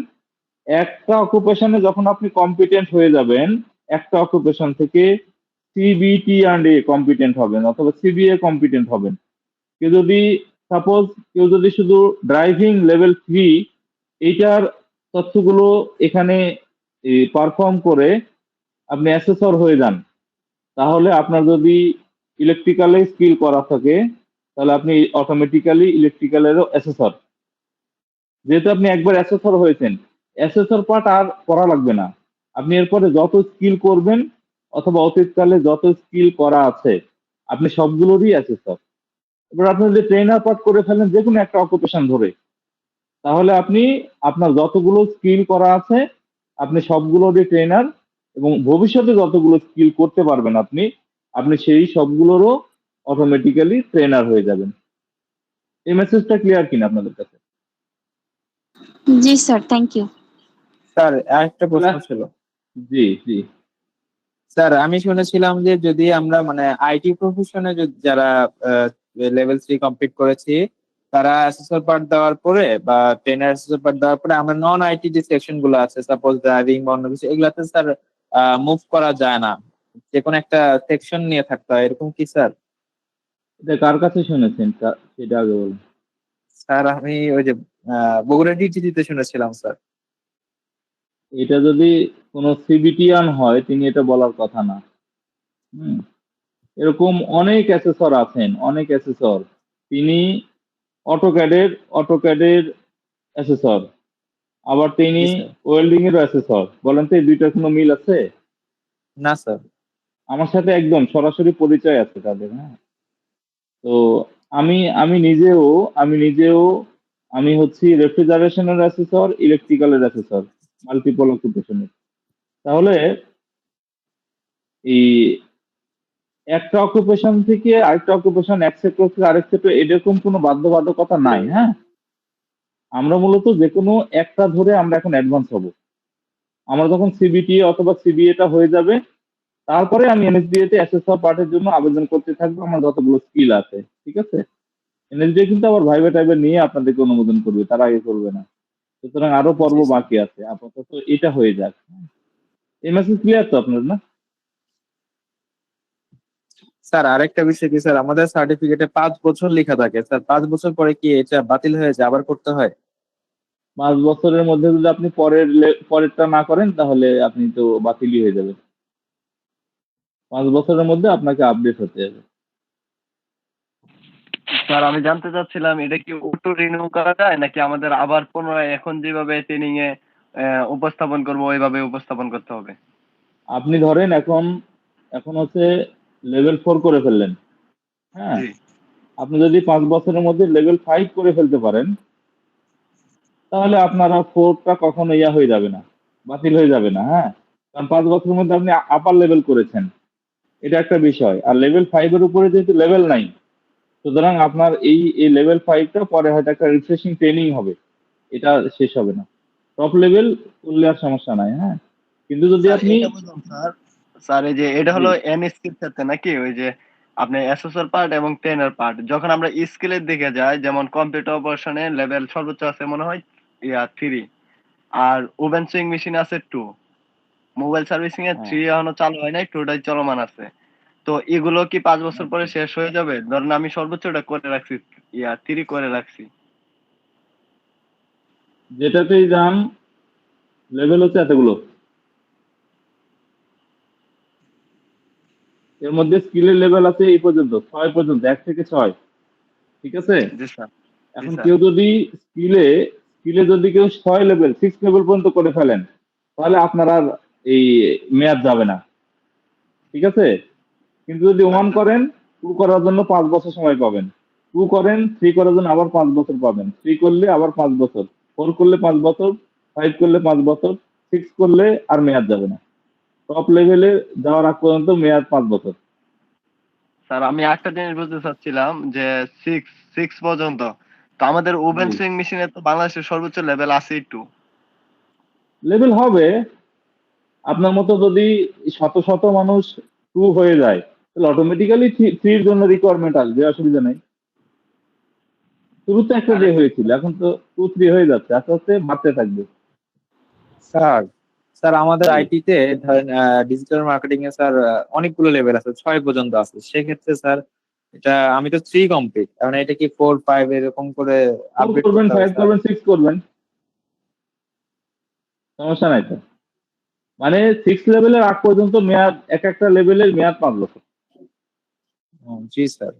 একটা অকুপেশনে যখন আপনি কম্পিটেন্ট হয়ে যাবেন, একটা অকুপেশন থেকে সিবিটি অ্যান্ড এ কম্পিটেন্ট হবেন অথবা সিবিএ কম্পিটেন্ট হবেন। কেউ যদি সাপোজ কেউ যদি শুধু ড্রাইভিং লেভেল 3 এইটার তথ্যগুলো এখানে পারফর্ম করে আপনি অ্যাসেসর হয়ে যান, তাহলে আপনার যদি ইলেকট্রিক্যালে স্কিল করা থাকে, তাহলে আপনি অটোমেটিক্যালি ইলেকট্রিক্যালেরও অ্যাসেসর। যেহেতু আপনি একবার অ্যাসেসর হয়েছেন, অ্যাসেসর পার্ট আর করা লাগবে না। আপনি এরপরে যত স্কিল করবেন অথবা অতীতকালে যত স্কিল করা আছে, আপনি সবগুলোরই অ্যাসেসর। এবার আপনি যদি ট্রেনার পার্ট করে ফেলেন যে কোনো একটা অকুপেশন ধরে, তাহলে আপনি আপনার যতগুলো স্কিল করা আছে আপনি সবগুলোরই ট্রেনার, এবং ভবিষ্যতে যতগুলো স্কিল করতে পারবেন আপনি আপনি সেই সবগুলোরও অটোমেটিক্যালি ট্রেনার হয়ে যাবেন। এই মেসেজটা ক্লিয়ার কিনা আপনাদের কাছে? জি স্যার, থ্যাংক ইউ। স্যার আরেকটা প্রশ্ন ছিল। জি জি। স্যার আমি শুনেছিলাম যে যদি আমরা মানে আইটি প্রফেশনে যারা লেভেল 3 কমপ্লিট করেছি, তারা অ্যাসেসর পার্ট দেওয়ার পরে বা ট্রেনার অ্যাসেসর পার্ট দেওয়ার পরে আমরা নন আইটি যে সেকশন গুলো আছে, সাপোজ ড্রাইভিং বা অন্য কিছু, এগুলাতে স্যার মুভ করা যায় না, যে কোনো একটা সেকশন নিয়ে থাকতে হয়, এরকম কি স্যার? এটা কার কাছে শুনেছেন সেটা আগে বলুন। স্যার আমি ওই যে বগুড়া ডিটিতে শুনেছিলাম স্যার। এটা যদি কোনো সিবিটিয়ান হয় তিনি এটা বলার কথা না। হুম, এরকম অনেক অ্যাসেসর আছেন, অনেক অ্যাসেসর। তিনি অটোক্যাডের অ্যাসেসর, আবার তিনি জি স্যার। ওয়েল্ডিং এর অ্যাসেসর। বলেন তো এই দুইটার কোনো মিল আছে? না স্যার। আমার সাথে একদম সরাসরি পরিচয় আছে তাদের। হ্যাঁ, তো আমি আমি নিজেও আমি নিজেও আমি হচ্ছি রেফ্রিজারেশনের অ্যাসেসর, ইলেকট্রিক্যালের অ্যাসেসর, মাল্টিপল অকুপেশনের। তাহলে এই একটা অকুপেশন থেকে আরেকটা অকুপেশন, এক সেক্টর থেকে আরেক সেক্টর, এরকম কোনো বাধ্যবাধকতা নাই। হ্যাঁ, আমরা মূলত যে কোনো একটা ধরে আমরা এখন অ্যাডভান্স হব। আমরা যখন সিবিটিএ অথবা সিবিএটা হয়ে যাবে, তারপরে আমি এনএসডিএ তে অ্যাসেসর পার্টের জন্য আবেদন করতে থাকবো আমার যতগুলো স্কিল আছে। ঠিক আছে, এনএসডিএ কিন্তু আবার ভাইবা টাইবা নিয়ে আপনাদেরকে অনুমোদন করবে, তার আগে করবে না। সুতরাং আরো পর্ব জি স্যার। বাকি আছে, আপাতত এটা হয়ে যাক। এই মেসেজ ক্লিয়ার তো আপনার না? স্যার আরেকটা বিষয় কি স্যার, আমাদের সার্টিফিকেটে 5 বছর লেখা থাকে স্যার, 5 বছর পরে কি এটা বাতিল হয়ে যায়, আবার করতে হয়? 5 বছরের মধ্যে যদি আপনি পরেরটা না করেন তাহলে আপনি তো বাতিলই হয়ে যাবে। 5 বছরের মধ্যে আপনাকে আপডেট হতে হবে। স্যার আমি জানতে চাচ্ছিলাম এটা কি অটো রিনিউ করা যায় নাকি আমাদের আবার পুনরায় এখন যেভাবে ট্রেনিং এ উপস্থাপন করবো ওইভাবে উপস্থাপন করতে হবে? আপনি ধরেন এখন এখন হচ্ছে লেভেল 4 করে ফেললেন। হ্যাঁ, জি। আপনি যদি 5 বছরের মধ্যে লেভেল 5 করে ফেলতে পারেন, তাহলে আপনারা 4টা কখনো ইয়া হয়ে যাবে না, বাতিল হয়ে যাবে না। হ্যাঁ, কারণ 5 বছরের মধ্যে আপনি আপার লেভেল করেছেন, এটা একটা বিষয়। আর লেভেল 5 এর উপরে যেহেতু লেভেল নাই, সুতরাং আপনার এই লেভেল 5টা পরে হয়তো একটা রিফ্রেশিং ট্রেনিং হবে, এটা শেষ হবে না। টপ লেভেল করলে আর সমস্যা নাই। হ্যাঁ, কিন্তু যদি স্যার আপনি এটা বুঝলাম স্যার। স্যার এই যে এটা জি হলো এনএসসির সাথে নাকি ওই যে আপনি এসএসএর পার্ট এবং টেনের পার্ট যখন আমরা স্কিলের দিকে যাই যেমন কম্পিউটার অপারেশনে লেভেল সর্বোচ্চ আছে মনে হয় 3 আর ওভেন সুইং মেশিন আছে 2 মোবাইল সার্ভিসিং এ হ্যাঁ 3 এখনো চালু হয় নাই 2টাই চলমান আছে তো এগুলো কি 5 বছর পরে আচ্ছা শেষ হয়ে যাবে ধরেন আমি সর্বোচ্চটা করে রাখছি 3 করে রাখছি যেটাতেই যান লেভেল হচ্ছে এতগুলো, এর মধ্যে স্কিলের লেভেল আছে এই পর্যন্ত 6 পর্যন্ত, 1 থেকে 6, ঠিক আছে। জি স্যার জি এখন স্যার কেউ যদি স্কিলে স্কিলে যদি কেউ 6 লেভেল 6 লেভেল পর্যন্ত করে ফেলেন, তাহলে আপনার আর এই মেয়াদ যাবে না, ঠিক আছে। কিন্তু যদি 1 আচ্ছা করেন, 2 করার জন্য 5 বছর সময় পাবেন, 2 করেন 3 করার জন্য আবার 5 বছর পাবেন, 3 করলে আবার 5 বছর, 4 করলে 5 বছর, 5 করলে 5 বছর, 6 করলে আর মেয়াদ যাবে না। টপ লেভেলে যাওয়ার আগ পর্যন্ত মেয়াদ 5 বছর। স্যার আমি একটা জিনিস বুঝতে চাচ্ছিলাম যে 6 পর্যন্ত তো আমাদের ওভেন জি, সুইং মেশিনে তো বাংলাদেশের সর্বোচ্চ লেভেল আছে একটু লেভেল হবে। আপনার মতো যদি শত শত মানুষ 2 হয়ে যায়, তাহলে অটোমেটিক্যালি 3 জন্য রিকোয়ারমেন্ট আসবে, অসুবিধা নেই। শুরুতে একটা আর দিয়ে হয়েছিল, এখন তো 2 3 হয়ে যাচ্ছে, আস্তে আস্তে বাড়তে থাকবে। স্যার স্যার আমাদের জি, আইটি তে ধরেন ডিজিটাল মার্কেটিং এ স্যার অনেকগুলো লেভেল আছে, 6 পর্যন্ত আছে। সেক্ষেত্রে স্যার এটা আমি তো 3 কমপ্লিট, কারণ এটা কি 4 5 এরকম করে 4 আপডেট করবেন, করতে হবে 5 স্যার? করবেন, 6 করবেন, সমস্যা নাই তো। মানে 6 লেভেলের আগ পর্যন্ত মেয়াদ, এক একটা লেভেলের মেয়াদ 5 বছর, জি স্যার।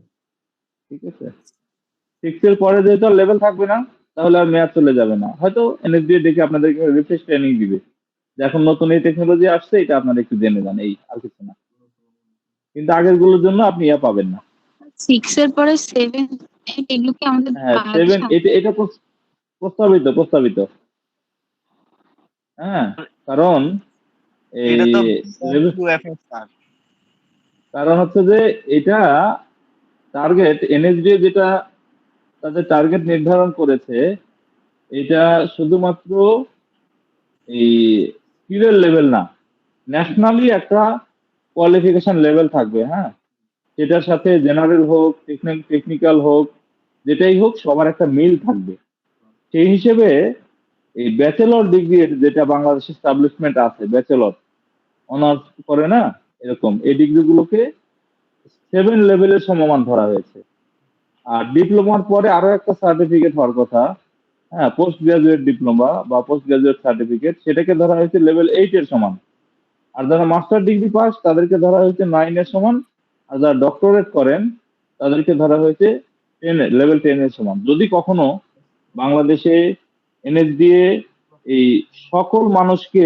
ঠিক আছে। 6 এর পরে যেহেতু আর লেভেল থাকবে না, তাহলে আর মেয়াদ চলে যাবে না, হয়তো এনএসডি ডেকে আপনাদেরকে রিফ্রেশ ট্রেনিং দিবে যে এখন নতুন এই টেকনোলজি আসছে, এটা আপনারা একটু জেনে যান, এই আর কিছু না। কিন্তু আগের গুলোর জন্য আপনি ইয়া পাবেন না। 6 এর পরে 7 8 এগুলো কি আমাদের হ্যাঁ, 7 বাংলাদেশে এটা আছে? এটা প্রস্তাবিত প্রস্তাবিত। হ্যাঁ, কারণ এই এটা তো লেভেল, বিএনকিউএফএস স্যার কারণ হচ্ছে যে এটা টার্গেট এনএসডি যেটা তাদের টার্গেট নির্ধারণ করেছে, এটা শুধুমাত্র এই স্কিলের লেভেল না, ন্যাশনালি একটা কোয়ালিফিকেশন লেভেল থাকবে, হ্যাঁ। সেটার সাথে জেনারেল হোক, টেকনিক্যাল হোক, যেটাই হোক সবার একটা মিল থাকবে। সেই হিসেবে এই ব্যাচেলর ডিগ্রি যেটা বাংলাদেশে এস্টাবলিশমেন্ট আছে, ব্যাচেলর অনার্স করে না, এরকম এই ডিগ্রিগুলোকে 7 লেভেলের সমমান ধরা হয়েছে। আর ডিপ্লোমার পরে আরো একটা সার্টিফিকেট হওয়ার কথা, হ্যাঁ, পোস্ট গ্রাজুয়েট ডিপ্লোমা বা পোস্ট গ্রাজুয়েট সার্টিফিকেট, সেটাকে ধরা হয়েছে লেভেল 8 এর সমান। আর যারা মাস্টার ডিগ্রি পাস তাদেরকে ধরা হয়েছে 9 এর সমান। আর যারা ডক্টরেট করেন তাদেরকে ধরা হয়েছে লেভেল 10 এর সমান। যদি কখনো বাংলাদেশে এনএসডিএ এই সকল মানুষকে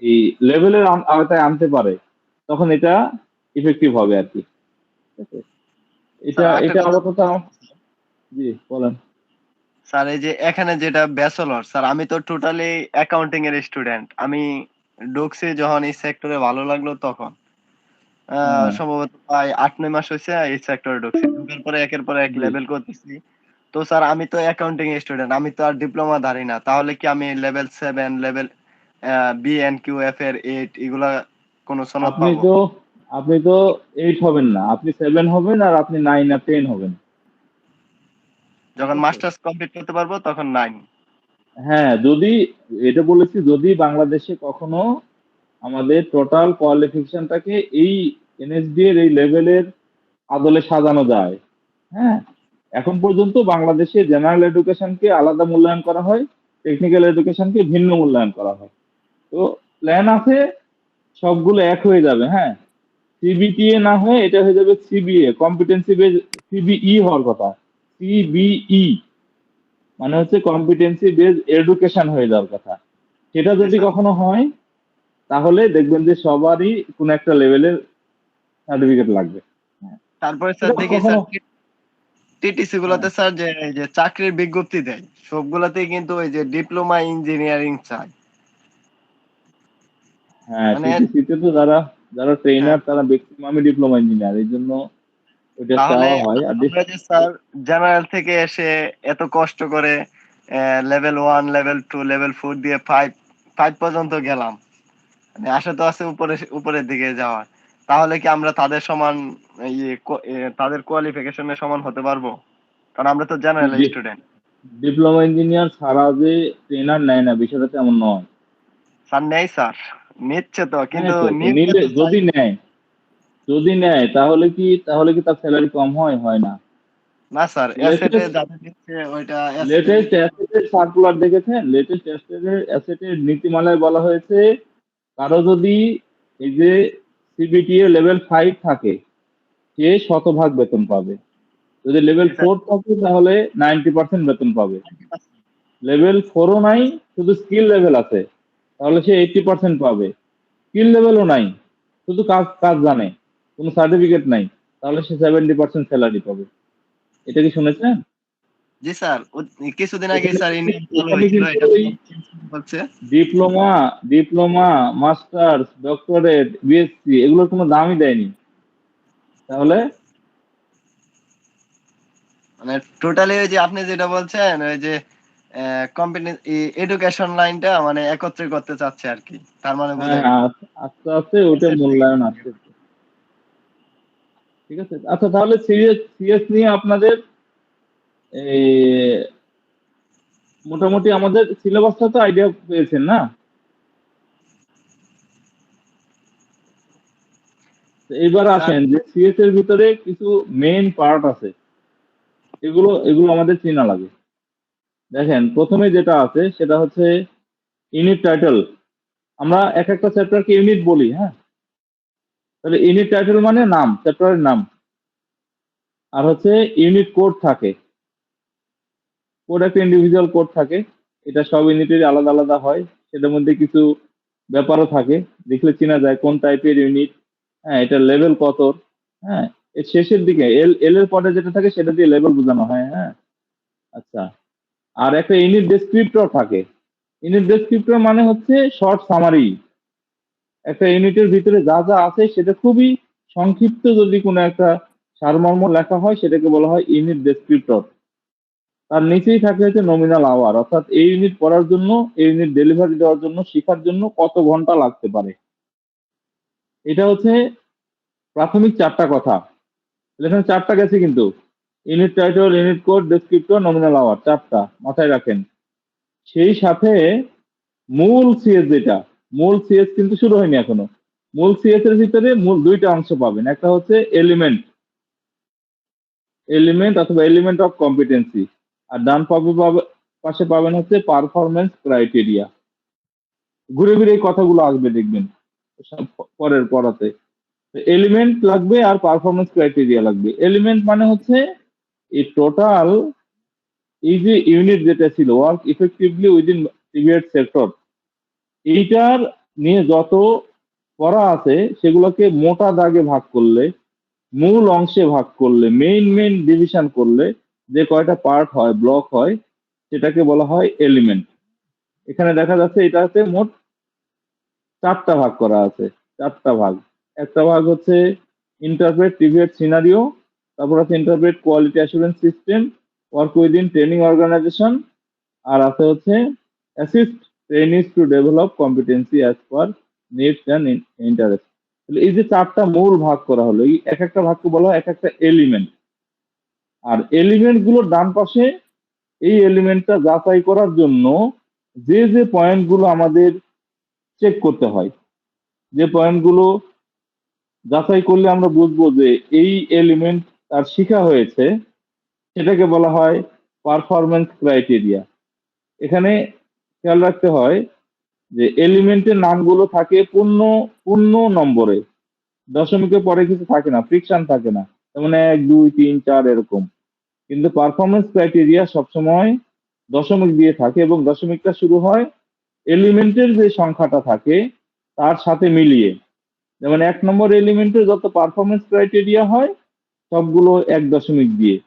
এই লেভেলের আওতায় আনতে পারে, তখন এটা ইফেক্টিভ হবে আর কি, ঠিক আছে? স্যার এটা আরেকটা এটা কথা আপাতত জি বলেন। স্যার এই যে এখানে যেটা ব্যাচেলর স্যার আমি তো টোটালি অ্যাকাউন্টিং এর স্টুডেন্ট আমি ঢুকছি যখন এই সেক্টরে ভালো লাগলো তখন হ্যাঁ, সম্ভবত প্রায় 8 9 মাস হয়েছে এই সেক্টরে ঢুকছি ঢুকার পরে একের পর এক জি, লেভেল করতেছি তো স্যার আমি তো অ্যাকাউন্টিং স্টুডেন্ট আমি তো আর ডিপ্লোমা ধারি না তাহলে কি আমি লেভেল 7 লেভেল বিএনকিউএফ এর 8 এগুলা কোনো সনদ আপনি পাবো তো আপনি তো 8 হবেন না, আপনি 7 হবেন, আর আপনি 9 আর 10 হবেন, ঠিক যখন আছে। মাস্টার্স কমপ্লিট করতে পারবো তখন 9 হ্যাঁ, যদি এটা বলেছি, যদি বাংলাদেশে কখনো আমাদের টোটাল কোয়ালিফিকেশনটাকে এই এনএসডি এর এই লেভেলের আদলে সাজানো যায়, হ্যাঁ। এখন পর্যন্ত বাংলাদেশে জেনারেল এডুকেশনকে আলাদা মূল্যায়ন করা হয়, টেকনিক্যাল এডুকেশনকে ভিন্ন মূল্যায়ন করা হয়। তো প্ল্যান আছে সবগুলো এক হয়ে যাবে, হ্যাঁ। সিবিটিএ না হয়ে এটা হয়ে যাবে সিবিএ, কম্পিটেন্সি বেজ, সিবিই হওয়ার কথা, সিবিই মানে হচ্ছে কম্পিটেন্সি বেজ এডুকেশন হয়ে যাওয়ার কথা। সেটা জি যদি স্যার কখনো হয়, তাহলে দেখবেন যে সবারই কোন একটা লেভেলের সার্টিফিকেট লাগবে, হ্যাঁ। তারপরে স্যার সেটা দেখি কখনো, স্যার টিটিসি হ্যাঁ, গুলাতে স্যার যে এই যে চাকরির বিজ্ঞপ্তি দেয় সবগুলাতেই কিন্তু ওই যে ডিপ্লোমা ইঞ্জিনিয়ারিং চাই হ্যাঁ, মানে টিটিসিতে তো যারা যারা হ্যাঁ ট্রেনার তারা ম্যাক্সিমামই ডিপ্লোমা ইঞ্জিনিয়ার, এই জন্য ওইটা তাহলে চাওয়া হয়। আর আমরা যে স্যার জেনারেল থেকে এসে এত কষ্ট করে লেভেল 1 লেভেল 2 লেভেল 4 দিয়ে 5 পর্যন্ত গেলাম মানে আশা তো আছে উপরের দিকে যাওয়ার। তাহলে কি আমরা তাদের সমান তাদের কোয়ালিফিকেশনের সমান হতে পারবো? কারণ আমরা তো জেনারেল স্টুডেন্ট। ডিপ্লোমা ইঞ্জিনিয়ার ছাড়া যে ট্রেনার নেয় না, বিষয়টা তেমন নয়। স্যার নেই স্যার, নিচ্ছে তো, নেয় কিন্তু তো, নিয়োগটা নিলে তো যদি নেয়, তাহলে কি তার স্যালারি কম হয়? হয় না। না স্যার, অ্যাসেটে লেটেস্ট যাদের দিচ্ছে ওইটা অ্যাসেটে লেটেস্ট দিচ্ছে। অ্যাসেটের সার্কুলার দেখেছেন? লেটেস্ট অ্যাসেটের নীতিমালায় বলা হয়েছে, কারো যদি এই যে সিবিটিএ লেভেল 5 থাকে, সে শতভাগ বেতন পাবে। যদি লেভেল 4 থাকে তাহলে 90% বেতন পাবে। লেভেল 4ও নাই, শুধু স্কিল লেভেল আছে, তাহলে সে 80% পাবে। স্কিল লেভেলও নাই, শুধু কাজ কাজ জানে, কোনো সার্টিফিকেট নাই, তাহলে সে 70% স্যালারি পাবে। এটা কি শুনেছেন? জি স্যার, কিছুদিন আগে এখানে স্যার এই কিন্তু নিয়ম চালু এখানে হয়েছিল, কিন্তু এটা ওই হচ্ছে। Diploma diploma masters, doctorate, BSc এগুলোর কোনো দামই দেয়নি। তাহলে মানে টোটালি ওই যে আপনি যেটা বলছেন, ওই যে কোম্পানি এডুকেশন লাইনটা মানে একত্রে করতে চাচ্ছে আর কি, তার মানে বোঝা হ্যাঁ, গেল। আস্তে আস্তে ওটা মূল্যায়ন আসতেছে। ঠিক আছে, আচ্ছা তাহলে সিএস নিয়ে আপনাদের এই মোটামুটি আমাদের সিলেবাসটা তো আইডিয়া পেয়েছেন না? তো এইবার স্যার আসেন যে সিএস এর ভিতরে কিছু মেইন পার্ট আছে, এগুলো এগুলো আমাদের চেনা লাগে। দেখেন, প্রথমে যেটা আছে সেটা হচ্ছে ইউনিট টাইটেল। আমরা এক একটা চ্যাপ্টারকে ইউনিট বলি, হ্যাঁ? তাহলে ইউনিট টাইটেল মানে নাম, চ্যাপ্টারের নাম। আর হচ্ছে ইউনিট কোড থাকে, কোড একটা ইন্ডিভিজুয়াল কোড থাকে, এটা সব ইউনিটের আলাদা আলাদা হয়। সেটার মধ্যে কিছু ব্যাপারও থাকে, দেখলে চেনা যায় কোন টাইপের ইউনিট, হ্যাঁ, এটা লেভেল কত, হ্যাঁ। এর শেষের দিকে এল এর পরে যেটা থাকে সেটা দিয়ে লেভেল বোঝানো হয়, হ্যাঁ। আচ্ছা, আর একটা ইউনিট ডেসক্রিপ্টর থাকে। ইউনিট ডেসক্রিপ্টর মানে হচ্ছে শর্ট সামারি, একটা ইউনিটের ভিতরে যা যা আছে সেটা খুবই সংক্ষিপ্ত যদি কোনো একটা সারমর্ম লেখা হয়, সেটাকে বলা হয় ইউনিট ডেসক্রিপ্টর। তার নিচেই থাকে হচ্ছে নমিনাল আওয়ার, অর্থাৎ এই ইউনিট পড়ার জন্য, এই ইউনিট ডেলিভারি দেওয়ার জন্য, শেখার জন্য কত ঘন্টা লাগতে পারে। এটা হচ্ছে প্রাথমিক চারটা কথা। এখানে চারটা গেছে কিন্তু, unit title, unit code, descriptor, nominal hour, চারটা মাথায় রাখেন। সেই সাথে মূল সিএস যেটা, মূল সিএস কিন্তু শুরু হয়নি এখনো। মূল সিএস এর ভিতরে মূল দুইটা অংশ পাবেন, একটা হচ্ছে এলিমেন্ট, অথবা এলিমেন্ট অফ কম্পিটেন্সি, আর ডান পাশে পাবেন হচ্ছে পারফরমেন্স ক্রাইটেরিয়া। ঘুরে ফিরে এই কথাগুলো আসবে দেখবেন পরের পড়াতে। এলিমেন্ট লাগবে আর পারফরমেন্স ক্রাইটেরিয়া লাগবে। এলিমেন্ট মানে হচ্ছে এই টোটাল, এই যে ইউনিট যেটা ছিল ওয়ার্ক ইফেক্টিভলি উইদিন পিভিএড সেক্টর, এইটার নিয়ে যত পড়া আছে সেগুলোকে মোটা দাগে ভাগ করলে, মূল অংশে ভাগ করলে, মেইন ডিভিশন করলে যে কয়টা পার্ট হয়, ব্লক হয়, সেটাকে বলা হয় এলিমেন্ট। এখানে দেখা যাচ্ছে এটা হচ্ছে মোট চারটা ভাগ করা আছে, চারটা ভাগ। একটা ভাগ হচ্ছে ইন্টারপ্রেট প্রিভিয়াস সিনারিও, তারপর আছে interpret quality assurance system, work within training organization, আর আছে হচ্ছে assist trainees to develop competency as per needs and interest. এই যে চারটা মূল ভাগ করা হলো, এই এক একটা ভাগকে বলা হয় এক একটা এলিমেন্ট। আর এলিমেন্ট গুলোর ডান পাশে এই এলিমেন্টটা যাচাই করার জন্য যে যে পয়েন্টগুলো আমাদের চেক করতে হয়, যে পয়েন্টগুলো যাচাই করলে আমরা বুঝবো যে এই এলিমেন্ট তার শিখা হয়েছে, সেটাকে বলা হয় পারফরমেন্স ক্রাইটেরিয়া। এখানে খেয়াল রাখতে হয় যে এলিমেন্টের নামগুলো থাকে পূর্ণ পূর্ণ নম্বরে, দশমিকের পরে কিছু থাকে না, ফ্রিকশন থাকে না, যেমন 1 2 3 4 এরকম। কিন্তু পারফরমেন্স ক্রাইটেরিয়া সবসময় দশমিক দিয়ে থাকে, এবং দশমিকটা শুরু হয় এলিমেন্টের যে সংখ্যাটা থাকে তার সাথে মিলিয়ে। যেমন 1 নম্বর এলিমেন্টের যত পারফরমেন্স ক্রাইটেরিয়া হয় সবগুলো 1 দশমিক দিয়ে,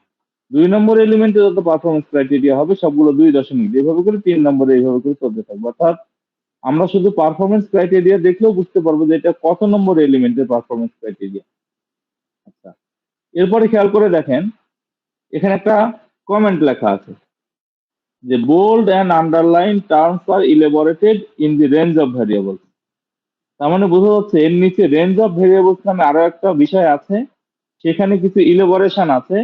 2 নম্বর এলিমেন্টে যত পারফরমেন্স ক্রাইটেরিয়া হবে সবগুলো 2 দশমিক দিয়ে, এভাবে করে 3 নম্বরে এইভাবে করে চলতে থাকবে। অর্থাৎ আমরা শুধু পারফরমেন্স ক্রাইটেরিয়া দেখলেও বুঝতে পারবো যে এটা কত নম্বর এলিমেন্টের পারফরমেন্স ক্রাইটেরিয়া। আচ্ছা, এরপরে খেয়াল করে দেখেন, এখানে একটা কমেন্ট লেখা আছে যে bold and underlined terms are elaborated in the range of variables. তার মানে বোঝা যাচ্ছে এর নিচে রেঞ্জ অফ ভেরিয়েবলস নামে আরো একটা বিষয় আছে, সেখানে কিছু ইলাবোরেশন আছে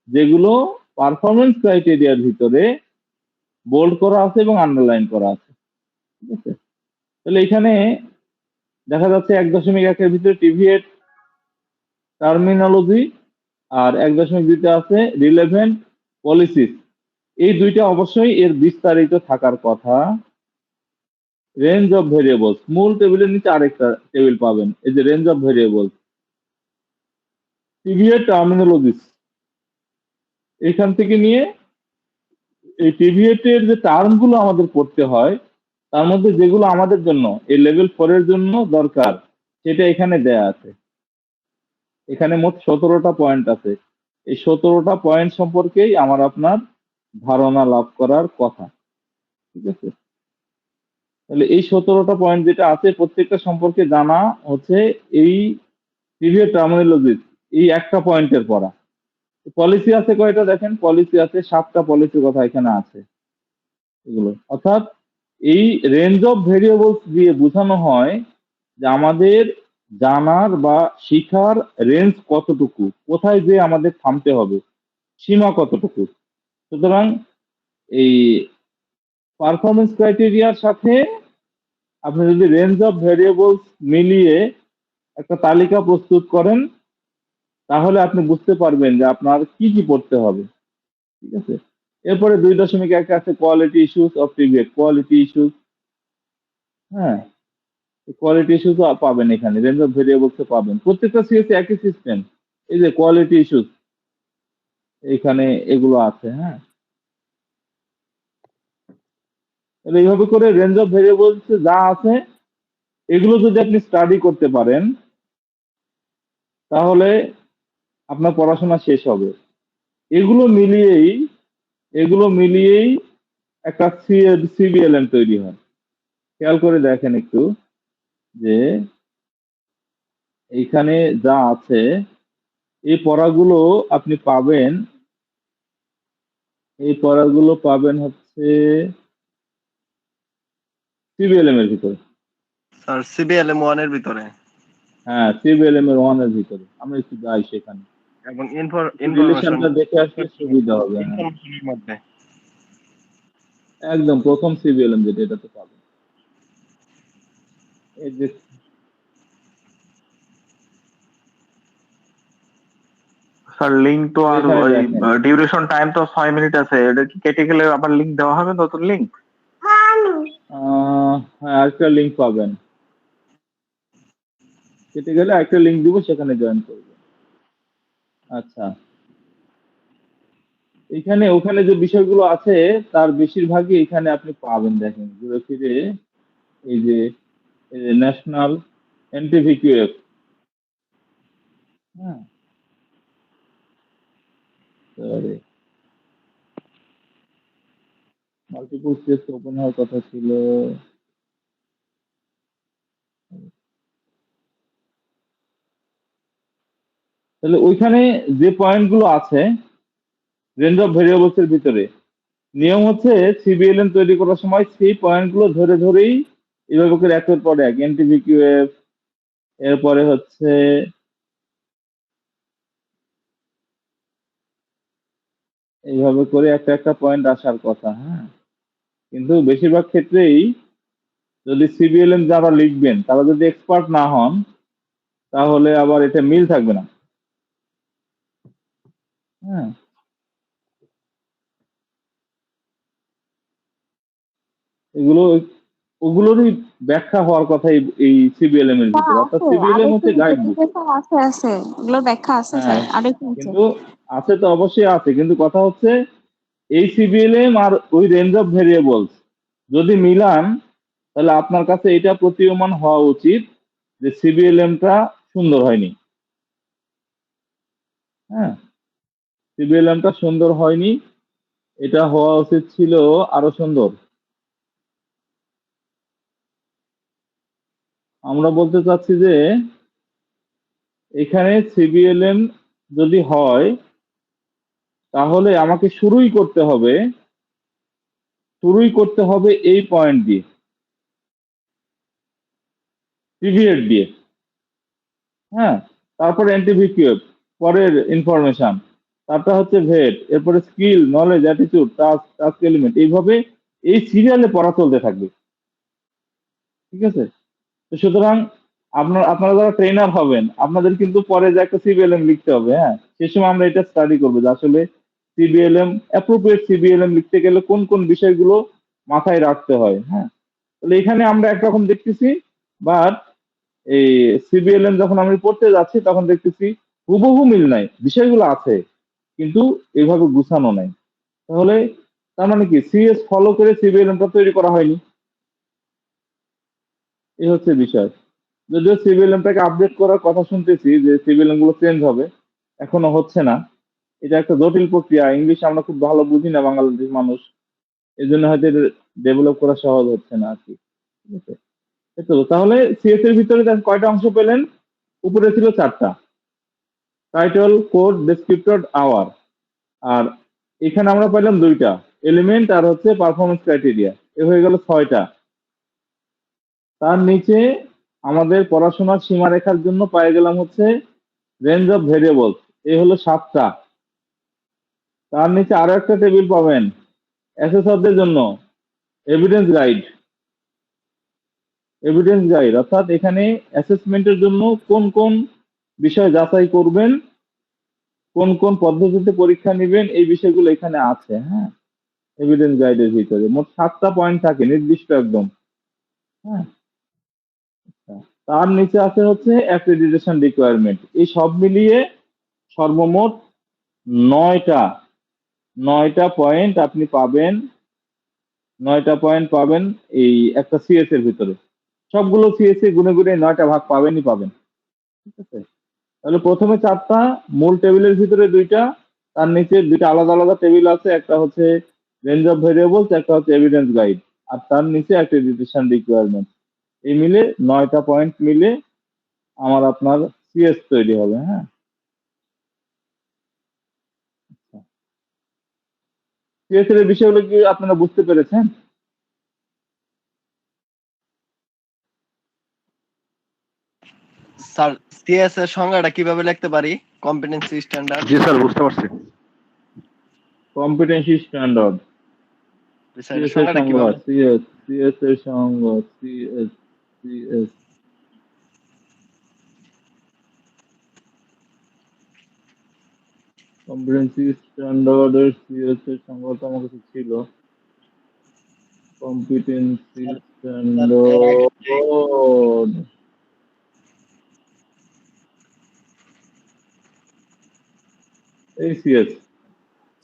যেগুলো পারফরমেন্স ক্রাইটেরিয়ার ভিতরে বোল্ড করা আছে এবং আন্ডারলাইন করা আছে। ঠিক আছে, তাহলে এখানে দেখা যাচ্ছে 1.1 এর ভিতরে টিভিএট টার্মিনোলজি আর 1.2 আছে রিলেভেন্ট পলিসিস। এই দুইটা অবশ্যই এর বিস্তারিত থাকার কথা। রেঞ্জ অফ ভেরিয়েবলস, মূল টেবিলের নিচে আরেকটা টেবিল পাবেন, এই যে রেঞ্জ অফ ভেরিয়েবলস, টিভিএট টার্মিনোলজিস, এখান থেকে নিয়ে এই টিভিএট এর যে টার্ম গুলো আমাদের পড়তে হয় তার মধ্যে যেগুলো আমাদের জন্য এই লেভেল 4 এর জন্য দরকার সেটা এখানে দেয়া আছে। এখানে মোট 17টা পয়েন্ট আছে। এই 17টা পয়েন্ট সম্পর্কেই আমার আপনার ধারণা লাভ করার কথা। ঠিক আছে, তাহলে এই 17টা পয়েন্ট যেটা আছে প্রত্যেকটা সম্পর্কে জানা হচ্ছে এই টিভিএট টার্মিনোলজিস এই একটা পয়েন্টের পড়া। পলিসি আছে কয়টা দেখেন, পলিসি আছে 7টা পলিসির কথা এখানে আছে এগুলো। অর্থাৎ এই রেঞ্জ অফ ভেরিয়েবলস দিয়ে বোঝানো হয় যে আমাদের জানার বা শিখার রেঞ্জ কতটুকু, কোথায় যে আমাদের থামতে হবে, সীমা কতটুকু। সুতরাং এই পারফরমেন্স ক্রাইটেরিয়ার সাথে আপনি যদি রেঞ্জ অফ ভেরিয়েবলস মিলিয়ে একটা তালিকা প্রস্তুত করেন তাহলে আপনি বুঝতে পারবেন যে আপনার কি কি পড়তে হবে। ঠিক আছে, এরপরে 2.1 আছে quality issues of TVET, quality issues. হ্যাঁ, কোয়ালিটি ইস্যুস পাবেন এখানে, রেঞ্জ অফ ভেরিয়েবলস পাবেন। প্রত্যেকটা সিএসসি একই সিস্টেম, এই যে কোয়ালিটি ইস্যুস এখানে এগুলো আছে। হ্যাঁ, তাহলে এইভাবে করে রেঞ্জ অফ ভেরিয়েবলস যা আছে এগুলো যদি আপনি স্টাডি করতে পারেন তাহলে আপনার পড়াশোনা শেষ হবে। এগুলো মিলিয়েই একটা সিবিএলএম তৈরি হয়। খেয়াল করে দেখেন একটু যে এইখানে যা আছে এই পড়াগুলো আপনি পাবেন, এই পড়াগুলো পাবেন হচ্ছে সিবিএলএম এর ভিতরে। স্যার সিবিএলএম 1 এর ভিতরে হ্যাঁ, সিবিএলএম এর 1 এর ভিতরে আমরা একটু যাই সেখানে, এবং ইনফরমেশন রিলেশনটা দেখে আসলে সুবিধা হবে। হ্যাঁ, ইনফরমেশনের মধ্যে একদম প্রথম সিবিএলএম যেটা এটাতে পাবেন। এই যে স্যার লিংক তো আর এখানে ওই দেখেন, ডিউরেশন টাইম তো 6 মিনিট আছে, এটা কি কেটে গেলে আবার লিংক দেওয়া হবে, নতুন লিংক? হ্যাঁ আরেকটা লিঙ্ক পাবেন, কেটে গেলে একটা লিঙ্ক দিব, সেখানে জয়েন করবেন। আচ্ছা, এখানে ওখানে যে বিষয়গুলো আছে তার বেশিরভাগই এখানে আপনি পাবেন। দেখেন ঘুরে ফিরে এই যে ন্যাশনাল এনটিভিকিউএফ, হ্যাঁ মাল্টিপল সিএস ওপেন হওয়ার কথা ছিল। তাহলে ওইখানে যে পয়েন্টগুলো আছে রেঞ্জ অফ ভেরিয়েবলস এর ভিতরে নিয়ম হচ্ছে সিবিএলএম তৈরি করার সময় সেই পয়েন্টগুলো ধরে ধরেই এভাবে করে একের পর এক এনটিভিকিউএফ, এরপরে হচ্ছে এইভাবে করে একটা একটা পয়েন্ট আসার কথা। হ্যাঁ, কিন্তু বেশিরভাগ ক্ষেত্রেই যদি সিবিএলএম যারা লিখবেন তারা যদি এক্সপার্ট না হন তাহলে আবার এটা মিল থাকবে না। হ্যাঁ, এগুলো ওগুলোরই ব্যাখ্যা হওয়ার কথা এই সিবিএলএম এর ভিতরে। অর্থাৎ সিবিএলএম হচ্ছে গাইড বুক। আছে আছে এগুলোর ব্যাখ্যা আছে স্যার, হ্যাঁ, আরেকটু আছে। কিন্তু আছে তো অবশ্যই আছে, কিন্তু কথা হচ্ছে এই সিবিএলএম আর ওই রেঞ্জ অফ ভেরিয়েবলস যদি মিলান তাহলে আপনার কাছে এটা প্রতীয়মান হওয়া উচিত যে সিবিএলএমটা সুন্দর হয়নি। হ্যাঁ, সিবিএলএমটা সুন্দর হয়নি, এটা হওয়া উচিত ছিল আরো সুন্দর। আমরা বলতে চাচ্ছি যে এখানে সিবিএলএম যদি হয় তাহলে আমাকে শুরুই করতে হবে এই পয়েন্ট দিয়ে। পিভিএড দিয়ে, হ্যাঁ, তারপরে এনটিভিকিউএফ, পরের ইনফরমেশন, তারপর হচ্ছে ভেট, এরপরে skill, knowledge, attitude, task element, এইভাবে এই সিরিয়ালে পড়া চলতে থাকবে। ঠিক আছে? তো সুতরাং আপনারা যারা ট্রেনার হবেন, আপনাদের কিন্তু পরে যে একটা সিবিএলএম লিখতে হবে, হ্যাঁ, সে সময় আমরা এটা স্টাডি করবো যে আসলে সিবিএলএম, অ্যাপ্রোপ্রিয়েট সিবিএলএম লিখতে গেলে কোন কোন বিষয়গুলো মাথায় রাখতে হয়, হ্যাঁ। তাহলে এখানে আমরা একরকম দেখতেছি, বাট এই সিবিএলএম যখন আমি পড়তে যাচ্ছি তখন দেখতেছি হুবহু মিল নাই, বিষয়গুলো আছে কিন্তু এইভাবে গুছানো নাই। তাহলে তার মানে কি সিএস ফলো করে সিবিএলএমটা তৈরি করা হয়নি, এই হচ্ছে বিষয়। যদিও সিবিএলএমটাকে আপডেট করার কথা শুনতেছি যে সিবিএলএম গুলো চেঞ্জ হবে, এখনো হচ্ছে না। এটা একটা জটিল প্রক্রিয়া, ইংলিশ আমরা খুব ভালো বুঝি না বাংলাদেশের মানুষ, এই জন্য হয়তো ডেভেলপ করা সহজ হচ্ছে না আর কি। ঠিক আছে? এই তো তাহলে সিএস এর ভিতরে কয়টা অংশ পেলেন? উপরে ছিল 4টা, টাইটেল, কোড, ডেসক্রিপ্টর, আওয়ার। আর এখানে আমরা পেলাম 2টা, এলিমেন্ট আর হচ্ছে পারফরমেন্স ক্রাইটেরিয়া। এ হয়ে গেল 6টা। তার নিচে আমাদের পড়াশোনার সীমারেখার জন্য পেয়ে গেলাম হচ্ছে রেঞ্জ অফ ভেরিয়েবলস, এ হলো 7টা। তার নিচে আরো একটা টেবিল পাবেন অ্যাসেসরদের জন্য, এভিডেন্স গাইড। এভিডেন্স গাইড অর্থাৎ এখানে অ্যাসেসমেন্টের জন্য কোন কোন বিষয় যাচাই করবেন, কোন কোন পদ্ধতিতে পরীক্ষা নেবেন, এই বিষয়গুলো এখানে আছে, হ্যাঁ, এভিডেন্স গাইডের ভিতরে মোট 7টা পয়েন্ট থাকে নির্দিষ্ট একদম, হ্যাঁ। তার নিচে আছে হচ্ছে অ্যাক্রেডিটেশন রিকোয়ারমেন্ট। এই সব মিলিয়ে সর্বমোট 9টা 9টা পয়েন্ট আপনি পাবেন, 9টা পয়েন্ট পাবেন এই একটা সিএস এর ভিতরে। সবগুলো সিএস এ গুনে গুনে 9টা ভাগ পাবেনই পাবেন। ঠিক আছে? তাহলে প্রথমে 4টা, মূল টেবিলের ভিতরে 2টা, তার নিচে 2টা আলাদা আলাদা টেবিল আছে, একটা হচ্ছে রেঞ্জ অফ ভেরিয়েবলস, একটা হচ্ছে এভিডেন্স গাইড, আর তার নিচে অ্যাক্রেডিটেশন রিকোয়ারমেন্ট। এই মিলে 9টা পয়েন্ট মিলে আমার আপনার সিএস তৈরি হবে, হ্যাঁ। সিএস এর বিষয়গুলো কি আপনারা বুঝতে পেরেছেন? স্যার, সিএস এর সংজ্ঞাটা কিভাবে লিখতে পারি? Competency standard. জি স্যার, বুঝতে পারছি। কম্পিটেন্সি স্ট্যান্ডার্ড, স্যার, এর সিএস এর সংজ্ঞাটা সংজ্ঞা, কিভাবে? সিএস এর সংজ্ঞা, সিএস কম্পিটেন্সি স্ট্যান্ডার্ডের সিএস এর সংজ্ঞা তো আমার কাছে ছিল। কম্পিটেন্সি স্ট্যান্ডার্ড, এই সিএস।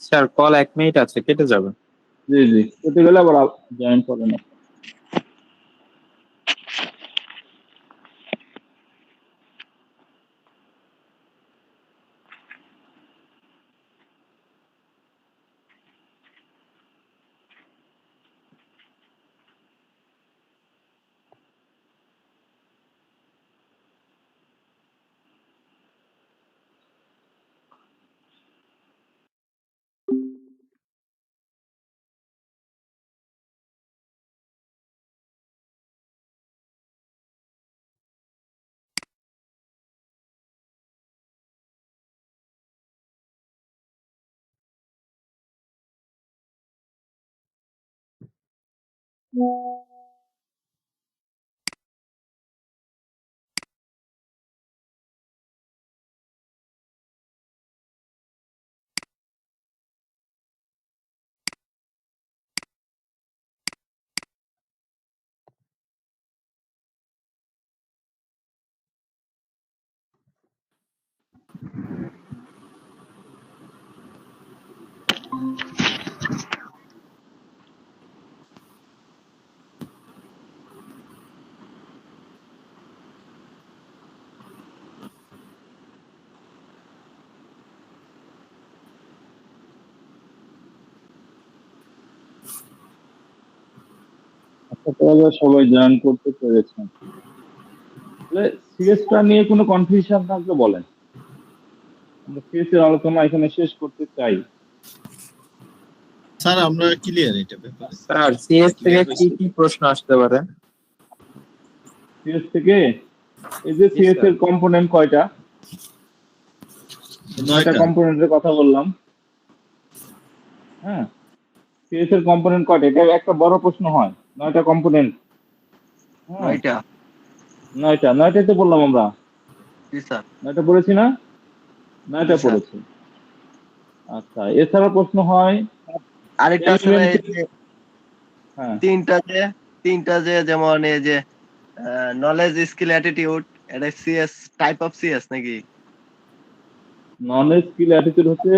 স্যার কল 1 মিনিট আছে, কেটে যাবে। জি জি, কেটে গেলে আবার জয়েন করেন। তাহলে সবাই জয়েন করতে পেরেছেন। তাহলে সিএসটা নিয়ে কোনো কনফিউশন থাকলে বলেন, আমরা সিএস এর আলোচনা এখানে শেষ করতে চাই। স্যার আমরা ক্লিয়ার এটা ব্যাপারে। স্যার সিএস থেকে কি কি প্রশ্ন আসতে পারে? সিএস থেকে এই যে সিএস এর কম্পোনেন্ট কয়টা? 9টা কম্পোনেন্টের কথা বললাম। হ্যাঁ, সিএস এর কম্পোনেন্ট কয়টা? এটা একটা বড় প্রশ্ন হয়। 9টা কম্পোনেন্ট। হ্যাঁ, 9টাই তো বললাম আমরা। জি স্যার। 9টা পড়েছি না? 9টা স্যার। পড়েছি। আচ্ছা, এছাড়া প্রশ্ন হয় আরেকটা আছে ভাই, এই যে হ্যাঁ, তিনটা যে যেমন এই যে নলেজ, স্কিল, অ্যাটিটিউড, এটা সিএস, টাইপ অফ সিএস নাকি? নলেজ, স্কিল, অ্যাটিটিউড হচ্ছে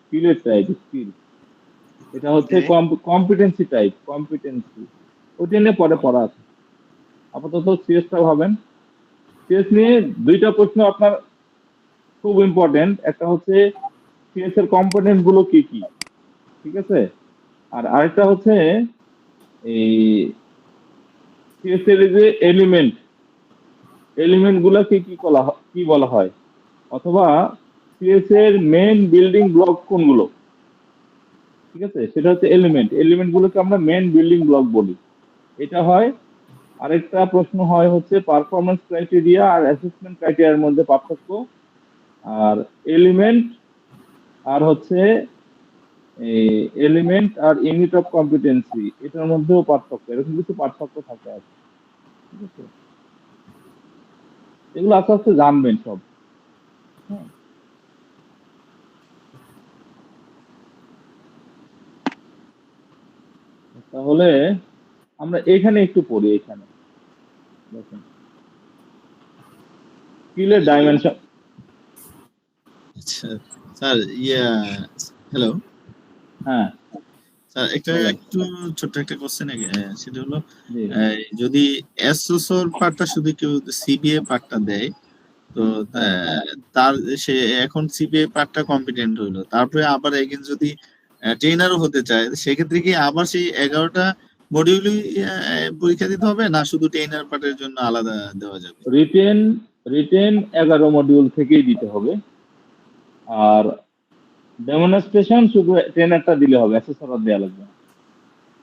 স্কিলের টাইপ, স্কিল। এটা হচ্ছে কম্পিটেন্সি টাইপ, কম্পিটেন্সি। ওইটা নিয়ে পরে পড়া আছে। আপাতত সিএসটা ভাবেন। সিএস নিয়ে 2টা প্রশ্ন আপনার খুব ইম্পর্টেন্ট। একটা হচ্ছে সিএস এর কম্পোনেন্ট গুলো কি কি, ঠিক আছে? আর আরেকটা হচ্ছে এই সিএস এর যে এলিমেন্ট গুলা কি বলা হয়, অথবা সিএস এর মেইন বিল্ডিং ব্লক কোনগুলো, ঠিক আছে? সেটা হচ্ছে এলিমেন্ট গুলোকে আমরা মেইন বিল্ডিং ব্লক বলি। এটা হয়। আরেকটা প্রশ্ন হয় হচ্ছে পারফরমেন্স ক্রাইটেরিয়া আর অ্যাসেসমেন্ট ক্রাইটেরিয়ার মধ্যে পার্থক্য, আর এলিমেন্ট আর হচ্ছে এলিমেন্ট আর ইউনিট অফ কম্পিটেন্সি, এটার মধ্যেও পার্থক্য, এরকম কিছু পার্থক্য থাকে আছে, ঠিক আছে? এগুলো আস্তে আস্তে জানবেন সব। হ্যাঁ, তাহলে আমরা এখানে একটু পড়ি। এখানে দেখেন স্কিলের ডাইমেনশন। আচ্ছা স্যার, হ্যালো হ্যাঁ, স্যার, বলেন। একটু ছোট্ট একটা কোশ্চেন, সেটা হলো জি, যদি এসওসর পার্টটা শুধু কেউ সিবিএ পার্টটা দেয়, তো হ্যাঁ, তার সে এখন সিবিএ পার্টটা কম্পিটেন্ট হইলো, তারপরে আবার একদিন যদি ট্রেনারও হতে চায়, সেক্ষেত্রে কি আবার সেই 11টা মডিউলই পরীক্ষা দিতে হবে, না শুধু ট্রেনার পার্টের জন্য আলাদা দেওয়া যাবে? রিটেন 11 মডিউল থেকেই দিতে হবে। আর ডেমনস্ট্রেশন শুধু ট্রেনারটা দিলে হবে, অ্যাসেসর দেওয়া লাগবে না।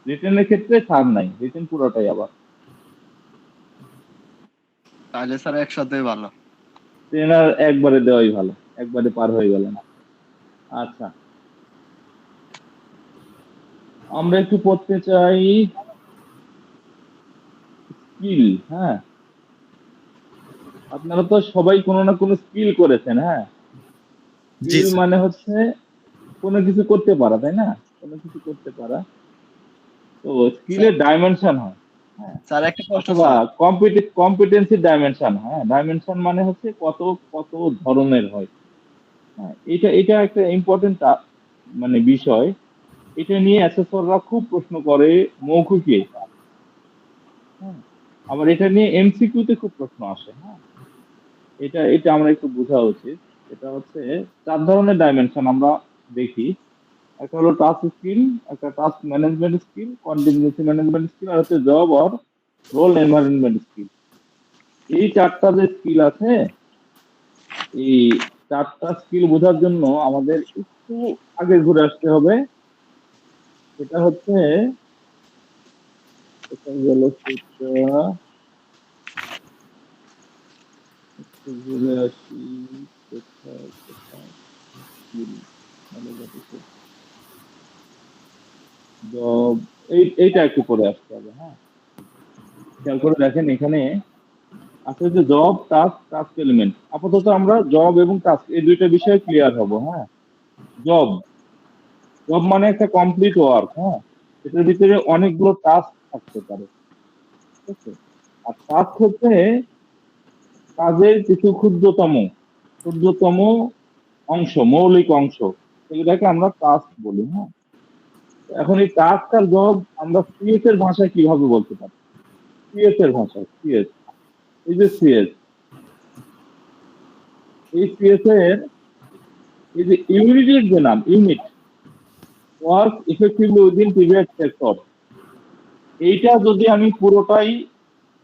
রিটেনের ক্ষেত্রে ছাড় নাই, রিটেন পুরোটাই আবার। তাহলে স্যার একসাথে ভালো। ট্রেনার একবারে দেওয়াই ভালো, একবারে পার হয়ে গেল না। আচ্ছা, আমরা একটু পড়তে চাই স্কিল। হ্যাঁ, আপনারা তো সবাই কোনো না কোনো স্কিল করেছেন। হ্যাঁ, জি স্কিল স্যার। মানে হচ্ছে কোনো কিছু করতে পারা, তাই না? কোনো কিছু করতে পারা। তো স্কিলের ডাইমেনশন হয়, হ্যাঁ, স্যার একটা প্রশ্ন অথবা স্যার। Competency dimension. হ্যাঁ, ডাইমেনশন মানে হচ্ছে কত কত ধরনের হয়। হ্যাঁ, এটা একটা ইম্পর্টেন্ট মানে বিষয়। এটা নিয়ে অ্যাসেসররা খুব প্রশ্ন করে মৌখিকে। হ্যাঁ, আবার এটা নিয়ে এমসিকিউতে খুব প্রশ্ন আসে। হ্যাঁ, এটা আমরা একটু বোঝা উচিত। এটা হচ্ছে 4 ধরনের ডাইমেনশন আমরা দেখি। একটা হলো টাস্ক স্কিল, একটা task management skill, contingency management skill, আর হচ্ছে job or role environment skill. এই 4টা যে স্কিল আছে, এই 4টা স্কিল বোঝার জন্য আমাদের একটু আগে ঘুরে আসতে হবে। এটা হচ্ছে এটা গেল সেটা, একটু ঘুরে আসি। কোথায় কোথায় স্কিল, জব, এইটা একটু পরে আসতে হবে। হ্যাঁ, খেয়াল করে দেখেন এখানে আছে যে জব, টাস্ক এলিমেন্ট। আপাতত আমরা জব এবং টাস্ক এই 2টা বিষয়ে ক্লিয়ার হব। হ্যাঁ, জব জব মানে একটা কমপ্লিট ওয়ার্ক। হ্যাঁ, এটার ভিতরে অনেকগুলো টাস্ক থাকতে পারে, ঠিক আছে? আর টাস্ক হচ্ছে কাজের কিছু ক্ষুদ্রতম অংশ, মৌলিক অংশ, এগুলোকে আমরা টাস্ক বলি। হ্যাঁ, এখন এই টাস্ক আর জব আমরা সিএস এর ভাষায় কিভাবে বলতে পারি? সিএস এর ভাষায় সিএস, এই যে সিএস, এই সিএস এর এই যে ইউনিটের যে নাম, unit, work effectively within period sector, এইটা যদি আমি পুরোটাই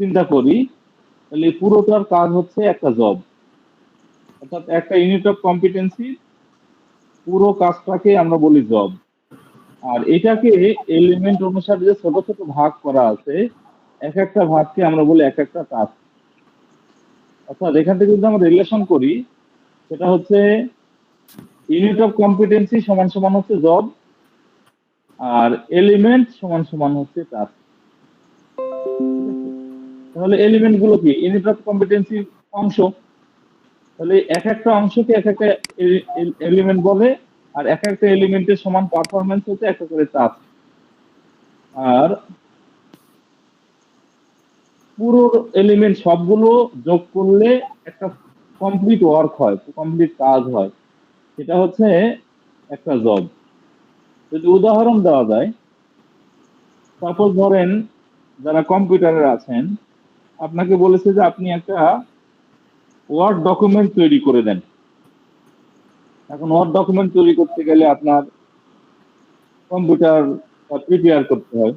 চিন্তা করি, তাহলে এই পুরোটার কাজ হচ্ছে একটা জব। অর্থাৎ একটা ইউনিট অফ কম্পিটেন্সি পুরো কাজটাকে আমরা বলি জব। আর এটাকে এলিমেন্ট অনুসারে যে ছোট ছোট ভাগ করা আছে, এক একটা ভাগকে আমরা বলি এক একটা টাস্ক। অর্থাৎ এখান থেকে যদি আমরা রিলেশন করি, সেটা হচ্ছে ইউনিট অফ কম্পিটেন্সি সমান সমান হচ্ছে জব, আর এলিমেন্ট সমান সমান হচ্ছে টাস্ক। তাহলে এলিমেন্ট গুলো কি? ইউনিট অফ কম্পিটেন্সির অংশ। তাহলে এক একটা অংশকে এক একটা এলিমেন্ট বলে, আর এক একটা এলিমেন্টের সমান পারফরমেন্স হচ্ছে একটা করে টাস্ক। আর পুরো এলিমেন্ট সবগুলো যোগ করলে একটা কমপ্লিট ওয়ার্ক হয়, কমপ্লিট কাজ হয়, সেটা হচ্ছে একটা জব। যদি উদাহরণ দেওয়া যায়, সাপোজ ধরেন যারা কম্পিউটারে আছেন, আপনাকে বলেছে যে আপনি একটা ওয়ার্ড ডকুমেন্ট তৈরি করে দেন। এখন ওয়ার্ড ডকুমেন্ট তৈরি করতে গেলে আপনার কম্পিউটার প্রিপেয়ার করতে হয়,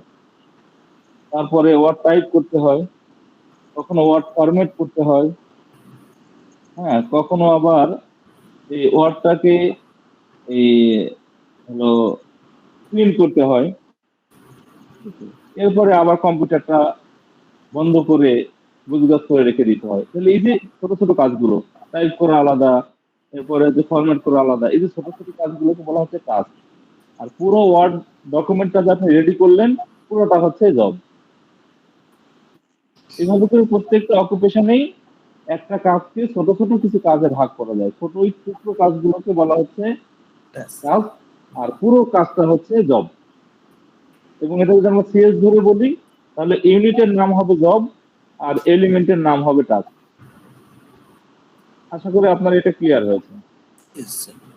তারপরে ওয়ার্ড টাইপ করতে হয়, কখনো ওয়ার্ড ফরম্যাট করতে হয়, হ্যাঁ, কখনো আবার এই ওয়ার্ডটাকে এই হলো প্রিন্ট করতে হয়। এরপরে আবার কম্পিউটারটা বন্ধ করে গুজগাছ করে রেখে দিতে হয়। তাহলে এই যে ছোট ছোট কাজগুলো, টাইপ করা আলাদা, এরপরে যে ফরম্যাট করা আলাদা, এই যে ছোট ছোট কাজগুলোকে বলা হচ্ছে কাজ। আর পুরো ওয়ার্ড ডকুমেন্টটা যে আপনি রেডি করলেন, পুরোটা হচ্ছে জব। এইভাবে করে প্রত্যেকটা অকুপেশনেই একটা কাজকে ছোট ছোট কিছু কাজে ভাগ করা যায়। ছোট ওই ছোট কাজগুলোকে বলা হচ্ছে কাজ, আর পুরো কাজটা হচ্ছে জব। এবং এটা যদি আমরা সিএস ধরে বলি, তাহলে ইউনিটের নাম হবে জব, আর এলিমেন্টের নাম হবে টাস্ক। আশা করি আপনার এটা ক্লিয়ার হয়েছে।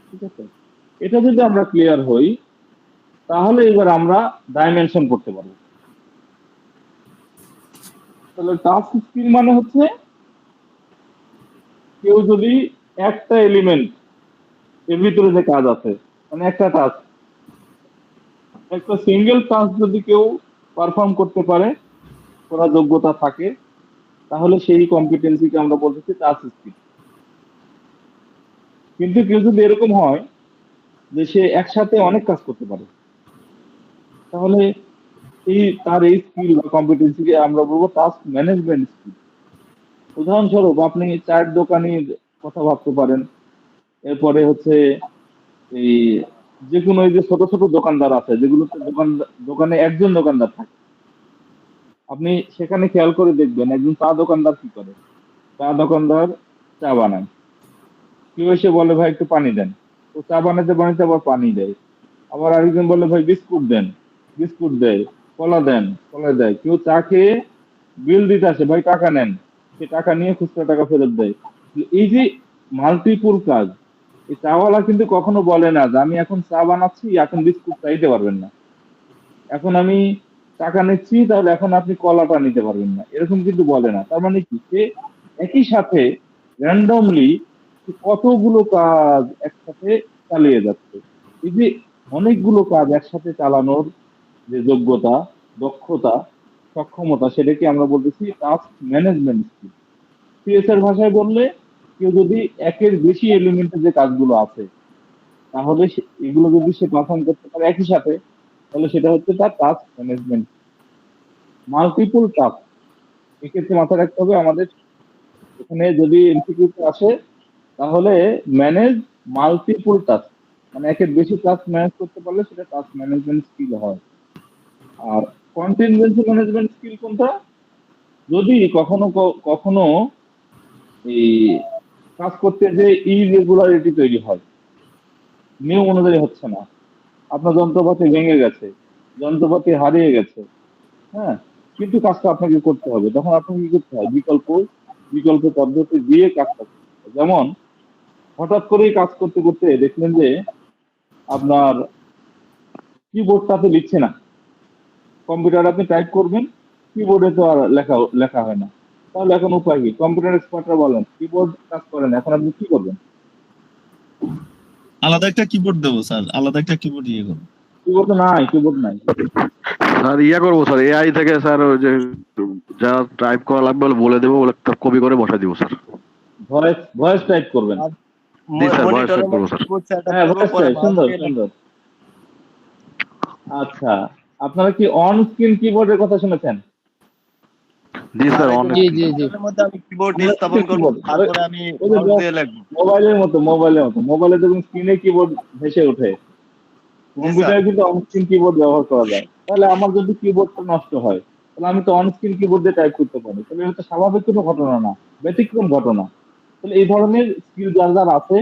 ঠিক আছে, এটা যদি আমরা ক্লিয়ার হই, তাহলে এবার আমরা ডাইমেনশন করতে পারবো। তাহলে টাস্ক স্কিল মানে হচ্ছে কেউ যদি একটা এলিমেন্ট এর ভিতরে যে কাজ আছে, মানে একটা টাস্ক, একটা সিঙ্গেল টাস্ক যদি কেউ পারফর্ম করতে পারে, করার যোগ্যতা থাকে, তাহলে সেই কম্পিটেন্সিকে আমরা বলতেছি টাস্ক স্কিল। কিন্তু কেউ যদি এরকম হয় যে সে একসাথে অনেক কাজ করতে পারে, তাহলে তার এই স্কিল বা কম্পিটেন্সিকে আমরা বলবো টাস্ক ম্যানেজমেন্ট স্কিল। উদাহরণস্বরূপ আপনি চায়ের দোকানের কথা ভাবতে পারেন, এরপরে হচ্ছে এই যে কোনো এই যে ছোট ছোট দোকানদার আছে, যেগুলোতে দোকানে একজন দোকানদার থাকে, আপনি সেখানে খেয়াল করে দেখবেন একজন চা দোকানদার কি করে। চা দোকানদার চা বানায়, কেউ এসে বলে ভাই একটু পানি দেন, তো চা বানাতে বানাতে আবার পানি দেয়। আবার আরেকজন বলে ভাই বিস্কুট দেন, বিস্কুট দেয়। কলা দেন, কলা দেয়। কেউ চা খেয়ে বিল দিতে আসে, ভাই টাকা নেন, সে টাকা নিয়ে খুচরা টাকা ফেরত দেয়। এই যে মাল্টিপুল কাজ, এই চাওয়ালা কিন্তু কখনো বলে না যে আমি এখন চা বানাচ্ছি, এখন বিস্কুট চাইতে পারবেন না, এখন আমি টাকা নিচ্ছি, তাহলে এখন আপনি কলাটা নিতে পারবেন না, এরকম কিন্তু বলে না। তার মানে কি, সে একই সাথে র্যান্ডমলি কতগুলো কাজ একসাথে চালিয়ে যাচ্ছে। এই যে অনেকগুলো কাজ একসাথে চালানোর যে যোগ্যতা, দক্ষতা, সক্ষমতা, সেটাকে আমরা বলতেছি টাস্ক ম্যানেজমেন্ট স্কিল। সিএস এর ভাষায় বললে, কেউ যদি একের বেশি এলিমেন্টের যে কাজগুলো আছে, তাহলে এগুলো যদি সে পারফর্ম করতে পারে একই সাথে, তাহলে সেটা হচ্ছে তার টাস্ক ম্যানেজমেন্ট। মাল্টিপল টাস্ক, এক্ষেত্রে মাথায় রাখতে হবে আমাদের, এখানে যদি এমসিকিউতে আসে, তাহলে ম্যানেজ মাল্টিপল টাস্ক, মানে একের বেশি টাস্ক ম্যানেজ করতে পারলে সেটা টাস্ক ম্যানেজমেন্ট স্কিল হয়। আর কন্টিনজেন্সি ম্যানেজমেন্ট স্কিল কোনটা? যদি কখনো কখনো এই কাজ করতে যে ইরেগুলারিটি তৈরি হয়, নিয়ম অনুযায়ী হচ্ছে না, আপনার যন্ত্রপাতি ভেঙে গেছে, যন্ত্রপাতি হারিয়ে গেছে, হ্যাঁ, কিন্তু কাজটা আপনাকে করতে হবে, তখন আপনাকে কি করতে হয়? বিকল্প পদ্ধতি দিয়ে কাজটা করতে হবে। যেমন হঠাৎ করেই কাজ করতে করতে দেখলেন যে আপনার কিবোর্ডটাতে লিখছে না, কম্পিউটার আপনি টাইপ করবেন, কিবোর্ডে তো আর লেখা হয় না, তাহলে এখন উপায় কি? কম্পিউটার এক্সপার্টরা বলেন কিবোর্ড কাজ করে না, এখন আপনি কি করবেন? আলাদা একটা কিবোর্ড দেবো স্যার, আলাদা একটা কিবোর্ড ইয়ে করবো। কিবোর্ড নাই। স্যার করবো স্যার, এআই থেকে স্যার ওই যে যা টাইপ করা লাগবে বলে দেবো, বলে কপি করে বসা দিব স্যার। ভয়েস টাইপ করবেন? জি স্যার, ভয়েস টাইপ করবো স্যার। হ্যাঁ, ভয়েস টাইপ, সুন্দর। আচ্ছা, আপনারা কি অন স্ক্রিন কিবোর্ডের কথা শুনেছেন? জি স্যার আর অন একজন জি জি জি কম্পিউটারের মধ্যে আমি কিবোর্ড আমরা স্থাপন করব, keyboard, আরে তারপরে আমি ওই যে মাউস দিয়ে লিখবো। মোবাইলের মতো মোবাইলে যখন স্ক্রিনে কিবোর্ড ভেসে ওঠে, জি স্যার। কম্পিউটারে কিন্তু অন স্ক্রিন কিবোর্ড ব্যবহার করা যায়। তাহলে আমার যদি কিবোর্ডটা নষ্ট হয়, তাহলে আমি তো অন স্ক্রিন কিবোর্ড দিয়ে টাইপ করতে পারি। তাহলে এটা তো স্বাভাবিক কোনো ঘটনা না, ব্যতিক্রম ঘটনা। তাহলে এই ধরনের স্কিল যার যার আছে,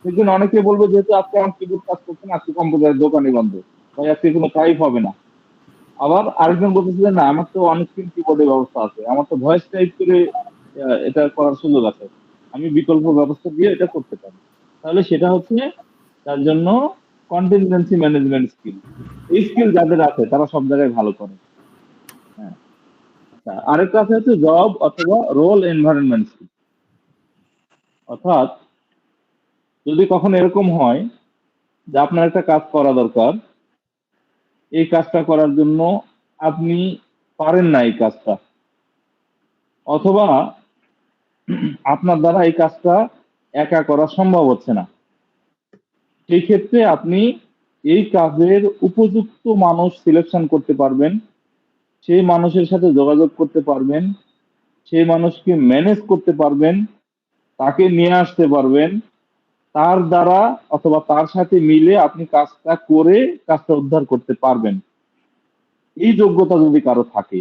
দেখবেন অনেকে বলবে যেহেতু আজকে আমার কিবোর্ড কাজ করছে না, আজকে কম্পিউটারের দোকানই বন্ধ, তাই আজকে কোনো টাইপ হবে না। আবার আরেকজন বলতেছে যে, না আমার তো অন স্ক্রিন কিবোর্ডের ব্যবস্থা আছে, আমার তো ভয়েস টাইপ করে এটা করার সুযোগ আছে, আমি বিকল্প ব্যবস্থা দিয়ে এটা করতে পারি। তাহলে সেটা হচ্ছে তার জন্য কন্টিনজেন্সি ম্যানেজমেন্ট স্কিল। এই স্কিল যাদের আছে তারা সব জায়গায় ভালো করে। হ্যাঁ, আচ্ছা, আরেকটা আছে হচ্ছে জব অথবা রোল এনভায়রনমেন্ট স্কিল। অর্থাৎ যদি কখনো এরকম হয় যে আপনার একটা কাজ করা দরকার, এই কাজটা করার জন্য আপনি পারেন না এই কাজটা, অথবা আপনার দ্বারা এই কাজটা একা করা সম্ভব হচ্ছে না, সেই ক্ষেত্রে আপনি এই কাজের উপযুক্ত মানুষ সিলেকশন করতে পারবেন, সেই মানুষের সাথে যোগাযোগ করতে পারবেন, সেই মানুষকে ম্যানেজ করতে পারবেন, তাকে নিয়ে আসতে পারবেন, তার দ্বারা অথবা তার সাথে মিলে আপনি কাজটা করে কাজটা উদ্ধার করতে পারবেন। এই যোগ্যতা যদি কারো থাকে,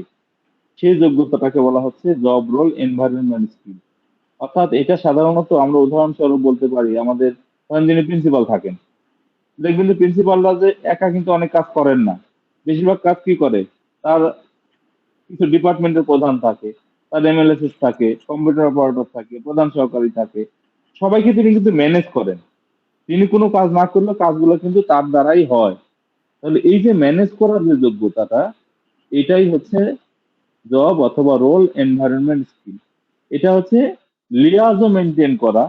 সেই যোগ্যতাটাকে বলা হচ্ছে জব রোল এনভায়রনমেন্ট স্কিল। অর্থাৎ এটা সাধারণত আমরা উদাহরণস্বরূপ বলতে পারি, আমাদের ধরেন যিনি প্রিন্সিপাল থাকেন, দেখবেন যে প্রিন্সিপালরা যে একা কিন্তু অনেক কাজ করেন না, বেশিরভাগ কাজ কি করে, তার কিছু ডিপার্টমেন্টের প্রধান থাকে, তার এমএলএসএস থাকে, কম্পিউটার অপারেটর থাকে, প্রধান সহকারী থাকে, সবাইকে তিনি কিন্তু ম্যানেজ করেন। তিনি কোনো কাজ না করলেও কাজগুলো কিন্তু তার দ্বারাই হয়। তাহলে এই যে ম্যানেজ করার যে যোগ্যতাটা, এটাই হচ্ছে জব অথবা রোল এনভায়রনমেন্ট স্কিল। এটা হচ্ছে লিয়াজও মেনটেন করা,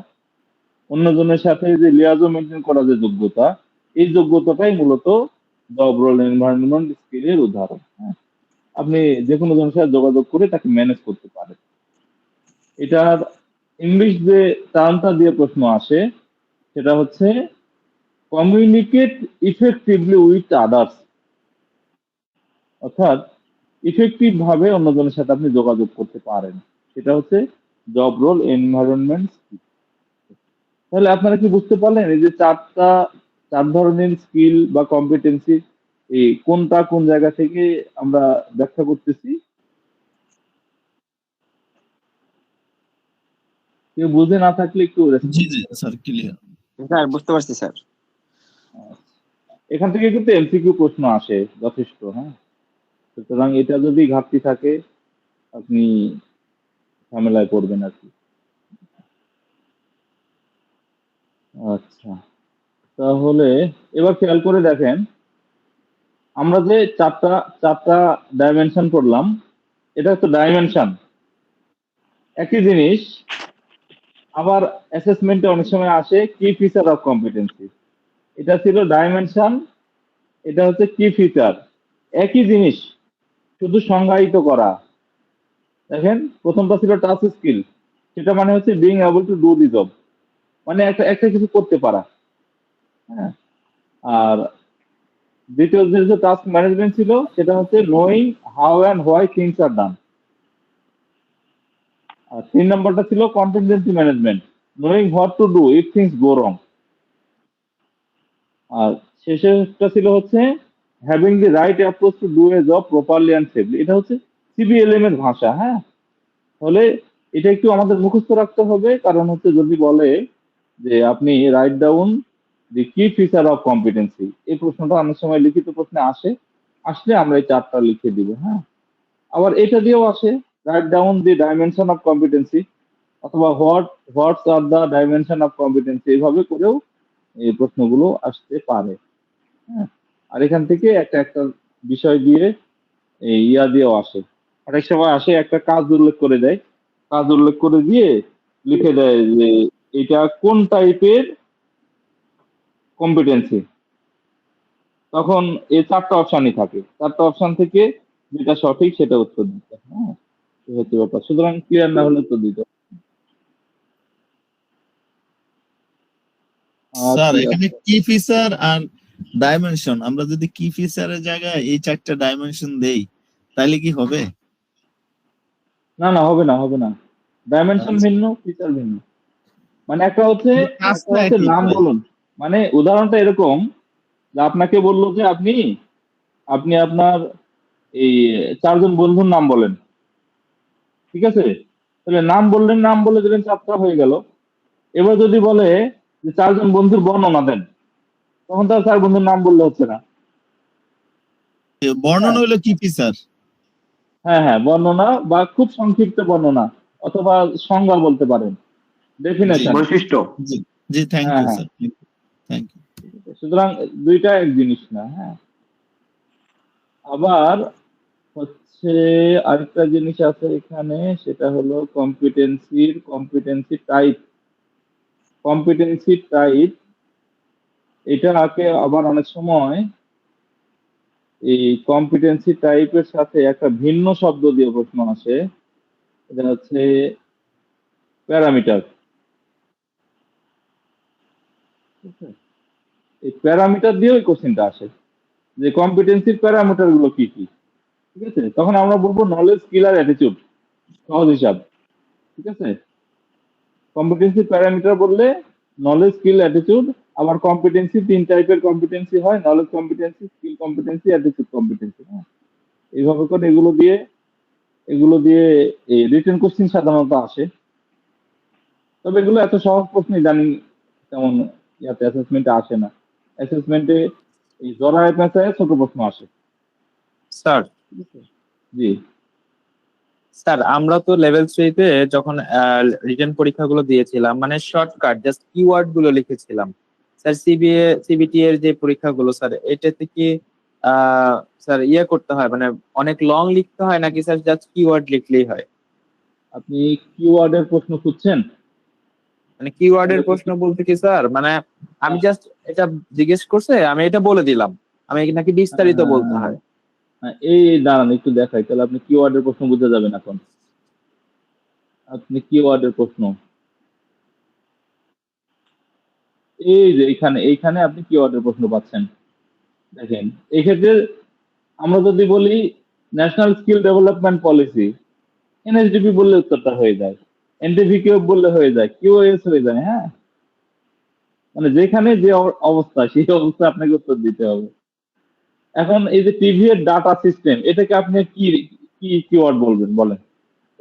অন্যজনের সাথে যে লিয়াজও মেনটেন করা যে যোগ্যতা, এই যোগ্যতাটাই মূলত জব রোল এনভায়রনমেন্ট স্কিলের উদাহরণ। হ্যাঁ, আপনি যে কোনো জনের সাথে যোগাযোগ করে তাকে ম্যানেজ করতে পারেন। এটার ইংলিশ যে টার্মটা দিয়ে প্রশ্ন আসে, সেটা হচ্ছে কমিউনিকেট ইফেক্টিভলি উইথ আদার্স। অর্থাৎ ইফেক্টিভ ভাবে অন্যজনের সাথে আপনি যোগাযোগ করতে পারেন, সেটা হচ্ছে জব রোল এনভায়রনমেন্ট স্কিল। তাহলে আপনারা কি বুঝতে পারলেন এই যে চার ধরনের স্কিল বা কম্পিটেন্সি, এই কোনটা কোন জায়গা থেকে আমরা ব্যাখ্যা করতেছি? কেউ বুঝে না থাকলে একটু জি জি স্যার, ক্লিয়ার। স্যার বুঝতে পারছি স্যার। এখান থেকে কিন্তু এমসিকিউ প্রশ্ন আসে যথেষ্ট। হ্যাঁ, সুতরাং এটা যদি ঘাটতি থাকে আপনি ঝামেলায় পড়বেন আর কি। আচ্ছা, তাহলে এবার খেয়াল করে দেখেন, আমরা যে চারটা ডাইমেনশন করলাম, এটা হচ্ছে ডাইমেনশন, একই জিনিস। আবার অ্যাসেসমেন্টে অনেক সময় আসে কি ফিচার অফ কম্পিটেন্সি, এটা ছিল ডাইমেনশন, এটা হচ্ছে কি ফিচার, একই জিনিস শুধু সংজ্ঞায়িত করা। দেখেন প্রথমটা ছিল টাস্ক স্কিল, সেটা মানে হচ্ছে being able to do the job, মানে একটা একটা কিছু করতে পারা। হ্যাঁ, আর দ্বিতীয় যে টাস্ক ম্যানেজমেন্ট ছিল, সেটা হচ্ছে knowing how and why things are done. আর 3 নম্বরটা ছিল contingency management, knowing what to do if things go wrong. আর শেষেরটা ছিল হচ্ছে having the right approach to do a job properly and safely. এটা হচ্ছে সিবিএলএম এর ভাষা। হ্যাঁ, তাহলে এটা একটু আমাদের মুখস্থ রাখতে হবে, কারণ হচ্ছে যদি বলে যে আপনি রাইট ডাউন দি কি ফিচার অফ কম্পিটেন্সি, এই প্রশ্নটা অনেক সময় লিখিত প্রশ্নে আসলে আমরা এই চারটা লিখে দিব। হ্যাঁ, আবার এটা দিয়েও আসে, write down the dimension of competency, অথবা what's are the dimension of competency, এইভাবে করেও এই প্রশ্নগুলো আসতে পারে। হ্যাঁ, আর এখান থেকে একটা একটা বিষয় দিয়ে এই ইয়া দিয়েও আসে, অনেক সময় আসে একটা কাজ উল্লেখ করে দেয়, কাজ উল্লেখ করে দিয়ে লিখে দেয় যে এটা কোন টাইপের কম্পিটেন্সি, তখন এই চারটা অপশনই থাকে, চারটা অপশন থেকে যেটা সঠিক সেটা উত্তর দিতে। হ্যাঁ, এই হচ্ছে ব্যাপার। সুতরাং ক্লিয়ার না হলে তো দিতে। আর স্যার কি এখানে আছে? কি ফিচার আর ডাইমেনশন, আমরা যদি কি ফিচারের জায়গায় এই চারটা ডাইমেনশন দেই তাহলে কি হবে? না না, হবে না, হবে না। ডাইমেনশন ভিন্ন, ফিচার ভিন্ন। মানে একটা হচ্ছে কাজটা একই নাম প্রায়। বলুন। মানে উদাহরণটা এরকম যে আপনাকে বললো যে আপনি আপনি আপনার এই 4 জন বন্ধুর নাম বলেন, ঠিক আছে? তাহলে নাম বললেন, নাম বলে দিলেন, 4টা হয়ে গেল। এবার যদি বলে যে 4 জন বন্ধুর বর্ণনা দেন, তখন তো আর 4 বন্ধুর নাম বললে হচ্ছে না। বর্ণনা হলো কি ফিচার? হ্যাঁ হ্যাঁ, বর্ণনা বা খুব সংক্ষিপ্ত বর্ণনা, অথবা সংজ্ঞা বলতে পারেন, ডেফিনেশন। বৈশিষ্ট্য। জি জি, থ্যাংক হ্যাঁ ইউ হ্যাঁ। Sir, thank you. সুতরাং দুইটা এক জিনিস না। হ্যাঁ, আবার হচ্ছে আরেকটা জিনিস আছে এখানে, সেটা হলো কম্পিটেন্সি টাইপ। কম্পিটেন্সি টাইপ এটাকে আবার অনেক সময় এই কম্পিটেন্সি টাইপের সাথে একটা ভিন্ন শব্দ দিয়ে প্রশ্ন আসে, এটা হচ্ছে প্যারামিটার। এই প্যারামিটার দিয়ে ওই কোশ্চেনটা আসে যে কম্পিটেন্সির প্যারামিটার গুলো কি কি, ঠিক আছে? তখন আমরা বলবো নলেজ, স্কিল আর অ্যাটিটিউড, সহজ হিসাব, ঠিক আছে? কম্পিটেন্সি প্যারামিটার বললে নলেজ, স্কিল, অ্যাটিটিউড। আবার কম্পিটেন্সি 3 টাইপের কম্পিটেন্সি হয়, knowledge competency, skill competency, attitude competency. হ্যাঁ, এইভাবে করে এগুলো দিয়ে এই রিটেন কোশ্চেন সাধারণত আসে। তবে এগুলো এত সহজ প্রশ্নই জানি তেমন ইয়াতে অ্যাসেসমেন্টে আসে না। অ্যাসেসমেন্টে এই জড়ায় পেঁচায় ছোট প্রশ্ন আসে, স্যার ঠিক আছে? জি। স্যার আমরা তো লেভেল 3 তে যখন রিটেন পরীক্ষাগুলো দিয়েছিলাম, মানে শর্টকাট জাস্ট কিওয়ার্ড গুলো লিখেছিলাম। স্যার সিবিটি এর যে পরীক্ষাগুলো স্যার, এটাতে কি স্যার ইয়ে করতে হয়, মানে অনেক লং লিখতে হয় নাকি স্যার জাস্ট কিওয়ার্ড লিখলেই হয়? আপনি কিওয়ার্ডের প্রশ্ন খুঁজছেন? মানে কিওয়ার্ডের প্রশ্ন বলতে কি স্যার, মানে আমি জাস্ট এটা জিজ্ঞেস করছে, আমি এটা বলে দিলাম, আমি নাকি বিস্তারিত বলতে হয়? এই দাঁড়ান একটু দেখাই, তাহলে আপনি কিওয়ার্ডের প্রশ্ন বুঝে যাবেন। এখন আপনি কিওয়ার্ডের প্রশ্ন, এই যে এইখানে আপনি কিওয়ার্ডের প্রশ্ন পাচ্ছেন। দেখেন, এই ক্ষেত্রে আমরা যদি বলি ন্যাশনাল স্কিল ডেভেলপমেন্ট পলিসি, এনএসডিপি বললে উত্তরটা হয়ে যায়, এনটিভিকিউ বললে হয়ে যায়, কিউএস হয়ে যায়। হ্যাঁ, মানে যেখানে যে অবস্থা, সেই অবস্থা আপনাকে উত্তর দিতে হবে। এখন এই যে টিভি এর ডাটা সিস্টেম, এটাকে আপনি কি কি কিওয়ার্ড বলবেন বলেন?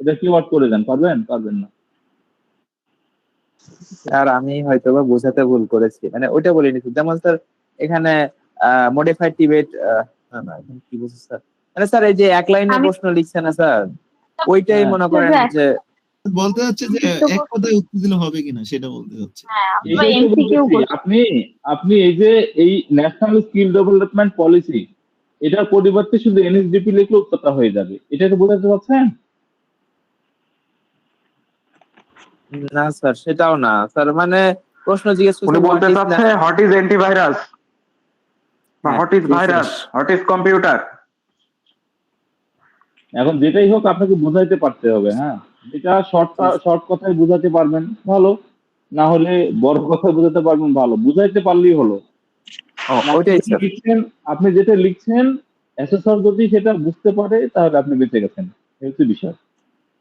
এটা কিওয়ার্ড করে দেন, পারবেন? পারবেন না। স্যার আমি হয়তো বা বোঝাতে ভুল করেছি, মানে ওইটা বলিনি। যেমন স্যার এখানে মডিফাইড টিবেট, না এখন কি বলছি স্যার, মানে স্যার এই যে এক লাইনের আমি প্রশ্ন লিখছে না স্যার, ওইটাই হ্যাঁ, মনে করেন যে বলতে হচ্ছে যে এক কথায় উত্তর দিলে হবে কিনা সেটা বলতে হচ্ছে। হ্যাঁ, আমরা এইটাই তো এমসিকিউ বলতেছি। করছি। আপনি এই যে এই ন্যাশনাল স্কিল ডেভেলপমেন্ট পলিসি, এটার পরিবর্তে শুধু এনএসডিপি লিখলে উত্তরটা হয়ে যাবে। এটা তো বোঝাতে পারছেন? না স্যার, সেটাও না স্যার, মানে প্রশ্ন জিজ্ঞেস উনি করছে বলতে হোয়াট ইজ চাচ্ছে হোয়াট ইজ অ্যান্টিভাইরাস বা what is virus, what is computer. এখন যেটাই হোক আপনাকে বোঝাইতে পারতে হবে। হ্যাঁ, যেটা শর্ট কথায় বোঝাতে পারবেন ভালো, না হলে বড় কথায় বোঝাতে পারবেন ভালো, বুঝাইতে পারলেই হলো। আপনি ওইটাই যেটা স্যার। লিখছেন, আপনি যেটা লিখছেন, অ্যাসেসর যদি সেটা বুঝতে পারে তাহলে আপনি বেঁচে গেছেন, এই হচ্ছে বিষয়।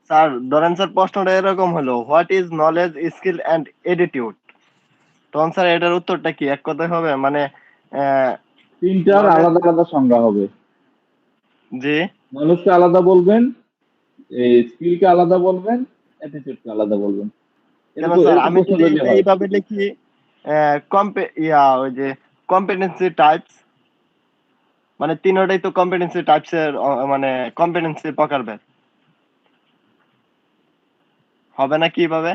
স্যার ধরেন স্যার প্রশ্নটা এরকম হলো, what is knowledge, skill and attitude, তখন স্যার এটার উত্তরটা কি এক কথায় হবে? মানে তিনটার knowledge- আলাদা আলাদা সংজ্ঞা হবে। জি নলেজকে আলাদা বলবেন, স্কিলকে আলাদা বলবেন, অ্যাটিটিউডকে আলাদা বলবেন। কেন এরকম স্যার, এরকম আমি প্রশ্ন যদি যদি হয়। এইভাবে লিখি ওই যে কম্পিটেন্সি টাইপস, মানে তিনটাই তো কম্পিটেন্সি টাইপস এর মানে কম্পিটেন্সি প্রকারভেদ, হবে না কিভাবে?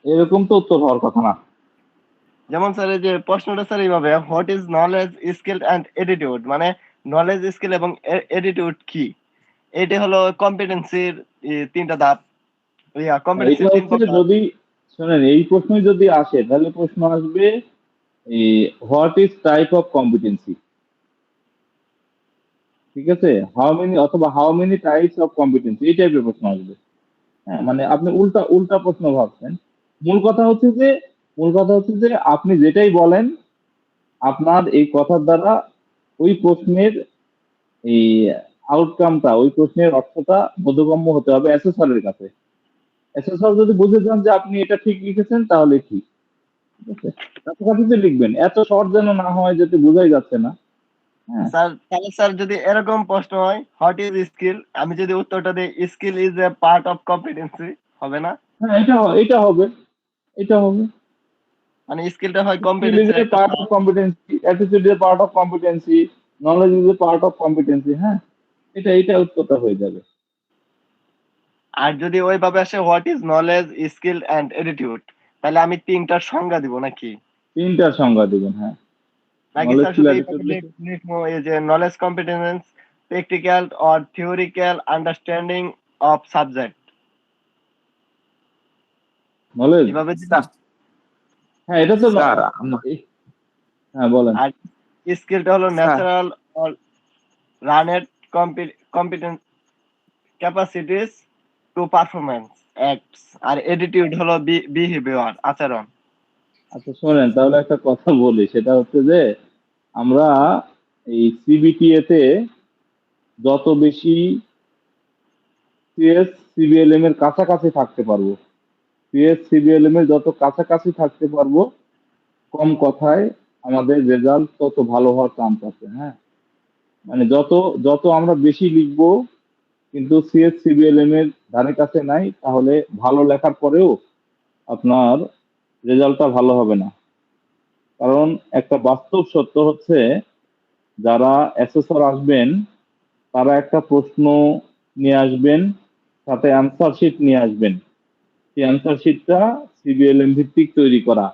এরকম তো উত্তর হওয়ার কথা না। যেমন স্যার এই যে প্রশ্নটা স্যার এইভাবে, what is knowledge, skill and attitude, মানে নলেজ, স্কিল এবং এটিটিউড কি, এটা হলো কম্পিটেন্সির তিনটা ধাপ, এটা কম্পিটেন্সির তিন হচ্ছে প্রকার। যদি শোনেন, এই প্রশ্নই যদি আসে তাহলে প্রশ্ন আসবে what is type of competency, ঠিক আছে? হাউ মেনি, অথবা how many types of competency, এই টাইপের প্রশ্ন আসবে। হ্যাঁ, মানে আপনি উল্টা উল্টা প্রশ্ন ভাবছেন। মূল কথা হচ্ছে যে মূল কথা হচ্ছে যে আপনি যেটাই বলেন, আপনার এই কথার দ্বারা ওই প্রশ্নের এই আউটকামটা, ওই প্রশ্নের অর্থটা বোধগম্য হতে হবে অ্যাসেসরের কাছে। অ্যাসেসর যদি বুঝে যান যে আপনি এটা ঠিক লিখেছেন তাহলে ঠিক, ঠিক আছে, কাছাকাছিতে লিখবেন, এত শর্ট যেন না হয় যাতে বোঝাই যাচ্ছে না। হ্যাঁ স্যার তাহলে স্যার যদি এরকম প্রশ্ন হয় হোয়াট ইজ স্কিল, আমি যদি উত্তরটা দিই skill is a part of competency, হবে না? হ্যাঁ এটা হবে, এটা হবে। মানে স্কিলটা হয় Skill is কম্পিটেন্সির a একটা part of part। competency, attitude is a part of competency, knowledge is a part of competency। হ্যাঁ, এটা উত্তরটা হয়ে যাবে। আর যদি ওইভাবে আসে what is knowledge, skill and attitude, তাহলে আমি তিনটার সংজ্ঞা দিব নাকি? তিনটার সংজ্ঞা দিবেন। হ্যাঁ, নাকি নলেজ স্যার স্কিল শুধু অ্যাটিটিউড এইভাবে লিখে লিখবো এই যে knowledge competence practical or theoretical understanding of subject, knowledge. এইভাবে দিব? স্যার হ্যাঁ, এটা তো স্যার হ্যাঁ বলেন। আর স্কিলটা হলো sir natural or learned competence capacities to performance acts, আর অ্যাটিটিউড হলো বিহেভিয়ার, আচরণ। আচ্ছা শোনেন, তাহলে একটা কথা বলি, সেটা হচ্ছে যে আমরা এই সিবিটিএ তে যত বেশি সিএস সিবিএলএম এর কাছাকাছি থাকতে পারবো, সিএস সিবিএলএম এর যত কাছাকাছি থাকতে পারবো, কম কথায় আমাদের রেজাল্ট তত ভালো হওয়ার চান্স আছে। হ্যাঁ, মানে যত যত আমরা বেশি লিখবো কিন্তু সিএস সিবিএলএম এর ধারে কাছে নাই, তাহলে ভালো লেখার পরেও আপনার রেজাল্টটা ভালো হবে না। কারণ একটা বাস্তব সত্য হচ্ছে, যারা অ্যাসেসর আসবেন তারা একটা প্রশ্ন নিয়ে আসবেন, সাথে অ্যান্সার শিট নিয়ে আসবেন। সেই অ্যান্সার শিটটা সিবিএলএম ভিত্তিক তৈরি করা।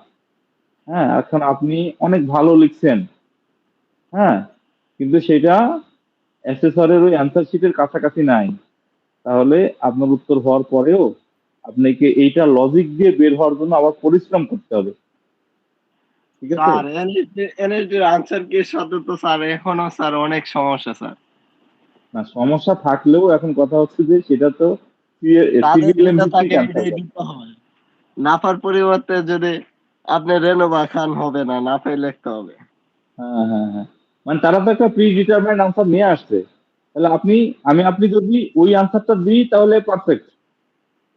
হ্যাঁ, এখন আপনি অনেক ভালো লিখছেন, হ্যাঁ, কিন্তু সেটা অ্যাসেসরের ওই অ্যান্সার শিটের কাছাকাছি নাই, তাহলে আপনার উত্তর হওয়ার পরেও আপনাকে এইটা লজিক দিয়ে বের হওয়ার জন্য আবার পরিশ্রম করতে হবে। ঠিক আছে? স্যার এনএসডির আনসার কি সাথে তো স্যার এখনো স্যার অনেক সমস্যা স্যার। না, সমস্যা থাকলেও এখন কথা হচ্ছে যে সেটা তো তাদের সিবিএলএম যেটা ভিত্তিক থাকে অ্যান্সার এটাই করে। দিতে হয়। নাফার পরিবর্তে যদি আপনি রেনোভা খান হবে না, নাফাই লিখতে হবে। হ্যাঁ, মানে তারা তো একটা প্রি ডিটারমাইন্ড আনসার নিয়ে আসছে, তাহলে আপনি যদি ওই আনসারটা দিই তাহলে পারফেক্ট।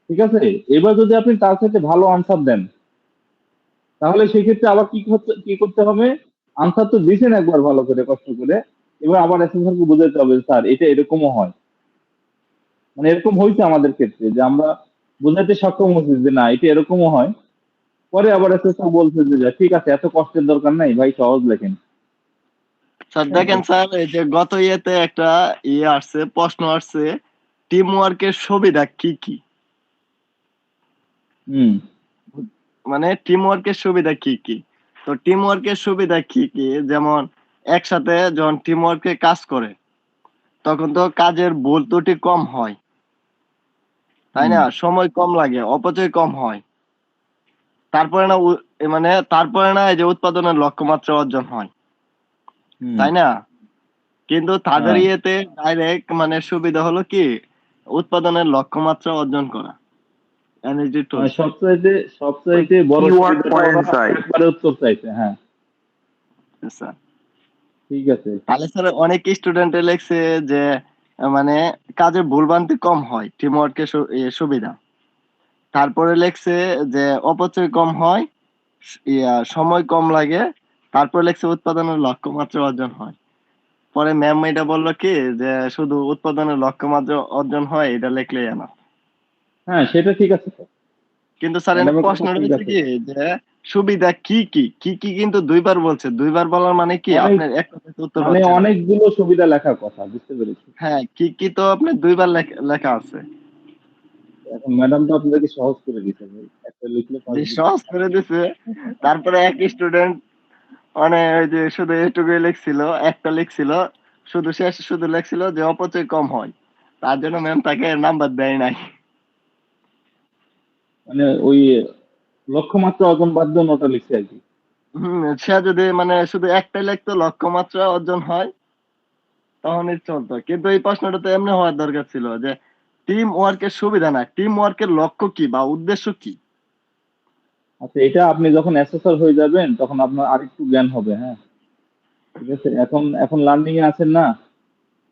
ঠিক আছে, এবার যদি আপনি তার সাথে ভালো আনসার দেন, তাহলে সেই ক্ষেত্রে আবার কি করতে হবে, আনসার তো দিয়েছেন একবার ভালো করে কষ্ট করে, এবার আবার অ্যাসেসরকে বোঝাতে হবে স্যার এটা এরকমও হয়। মানে এরকম হয়েছে আমাদের ক্ষেত্রে যে আমরা বোঝাতে সক্ষম হচ্ছি যে না এটা এরকমও হয়, পরে আবার অ্যাসেসর বলছে যে যা, ঠিক আছে এত কষ্টের দরকার নাই ভাই, সহজ লেখেন। স্যার দেখেন স্যার এই যে গত ইয়েতে একটা আসছে, প্রশ্ন আসছে টিম ওয়ার্কের সুবিধা কি কি, হুম মানে টিম ওয়ার্কের সুবিধা কি কি। তো টিম ওয়ার্কের সুবিধা কি কি, যেমন একসাথে যখন টিম ওয়ার্কে কাজ করে তখন তো কাজের ভুল ত্রুটি কম হয়, তাই হুম না? সময় কম লাগে, অপচয় কম হয়। তারপরে না তারপরে না এই যে উৎপাদনের লক্ষ্যমাত্রা অর্জন হয়, হুম তাই না? কিন্তু তাদের হ্যাঁ, ইয়েতে ডাইরেক্ট মানে সুবিধা হলো কি উৎপাদনের লক্ষ্যমাত্রা অর্জন করা, এনার্জি মানে টুলস। সবচাইতে বড় কিওয়ার্ড সুবিধাটা পয়েন্ট ওরা চাই। একবারে উত্তর চাইছে। হ্যাঁ, স্যার ঠিক আছে। তাহলে স্যার অনেক স্টুডেন্ট লেখছে যে মানে কাজে ভুলভ্রান্তি কম হয়, টিম ওয়ার্কের সুবিধা। তারপরে লেখছে যে অপচয় কম হয়, সময় কম লাগে। তারপরে লেখছে উৎপাদনের লক্ষ্যমাত্রা অর্জন হয়। পরে ম্যাম এটা বললো কি যে শুধু উৎপাদনের লক্ষ্যমাত্রা অর্জন হয় এটা লিখলেই না। হ্যাঁ, সেটা ঠিক আছে তো। কিন্তু স্যার এখানে ম্যাডামের কথা প্রশ্ন ঠিক রয়েছে আছে। কি যে সুবিধা কি কি কি কি, কিন্তু দুইবার বলছে, দুইবার বলার মানে কি অনেক, আপনার এক কথাতে উত্তর মানে হচ্ছে না। অনেকগুলো সুবিধা লেখার কথা, বুঝতে পেরেছি। হ্যাঁ, কি কি তো আপনার দুইবার লেখা আছে। এখন ম্যাডাম তো আপনাদেরকে সহজ করে দিতে ভাই, একটা লিখলে যে 5 দিন। সহজ করে দিছে, তারপরে এক স্টুডেন্ট মানে ওই যে শুধু এটুকুই লিখছিল, একটা লিখছিল, শুধু শেষে শুধু লিখছিল যে অপচয় কম হয়, তার জন্য ম্যাম তাকে নাম্বার দেয় নাই। মানে ওই লক্ষ্যমাত্রা অর্জন বাদ দিয়ে ওটা লিখছে আর কি। সে যদি মানে শুধু একটাই লিখতো লক্ষ্যমাত্রা অর্জন হয় তখনই চলতো, কিন্তু এই প্রশ্নটা তো এমনি হওয়ার দরকার ছিল যে টিম ওয়ার্কের সুবিধা না, টিম ওয়ার্কের লক্ষ্য কি বা উদ্দেশ্য কি। আচ্ছা, এটা আপনি যখন অ্যাসেসর হয়ে যাবেন তখন আপনার আরেকটু জ্ঞান হবে। হ্যাঁ, ঠিক আছে, এখন লার্নিং এ আছেন না,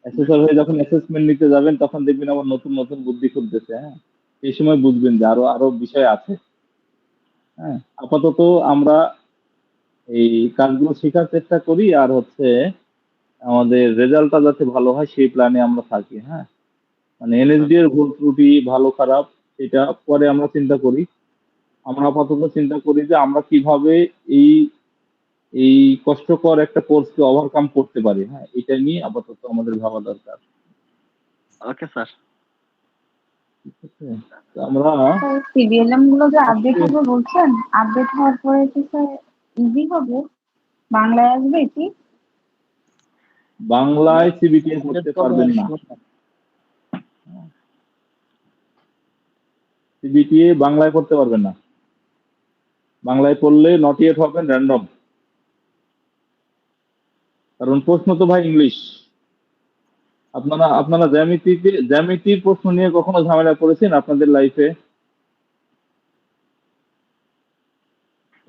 অ্যাসেসর হয়ে যখন অ্যাসেসমেন্ট নিতে যাবেন তখন দেখবেন আবার নতুন নতুন বুদ্ধি খুলতেছে, হ্যাঁ, সেই সময় বুঝবেন যে আরো আরো বিষয় আছে। হ্যাঁ, আপাতত আমরা এই কাজগুলো শেখার চেষ্টা করি, আর হচ্ছে আমাদের রেজাল্টটা যাতে ভালো হয় সেই প্ল্যানে আমরা থাকি। হ্যাঁ, মানে এনএসডি এর ভুল ত্রুটি ভালো খারাপ এটা পরে আমরা চিন্তা করি। আমরা আপাতত চিন্তা করি যে আমরা কিভাবে এই এই কষ্টকর একটা কোর্সকে ওভারকাম করতে পারি। হ্যাঁ, এটা নিয়ে আপাতত আমাদের ভাবা দরকার। Okay sir. ঠিক আছে, তো আমরা সিবিএলএম গুলো যে আপডেট আজকে হবে বলছেন, আপডেট হওয়ার পরে কি স্যার ইজি হবে, বাংলায় আসবে কি? বাংলায় সিবিটিএ করতে পারবেন না। সিবিটিএ বাংলায় করতে পারবেন না। বাংলায় করলে নট ইয়েট হবেন র্যান্ডম, কারণ প্রশ্ন তো ভাই ইংলিশ। আপনারা আপনারা জ্যামিতির প্রশ্ন নিয়ে কখনো ঝামেলা করেছেন আপনাদের লাইফে?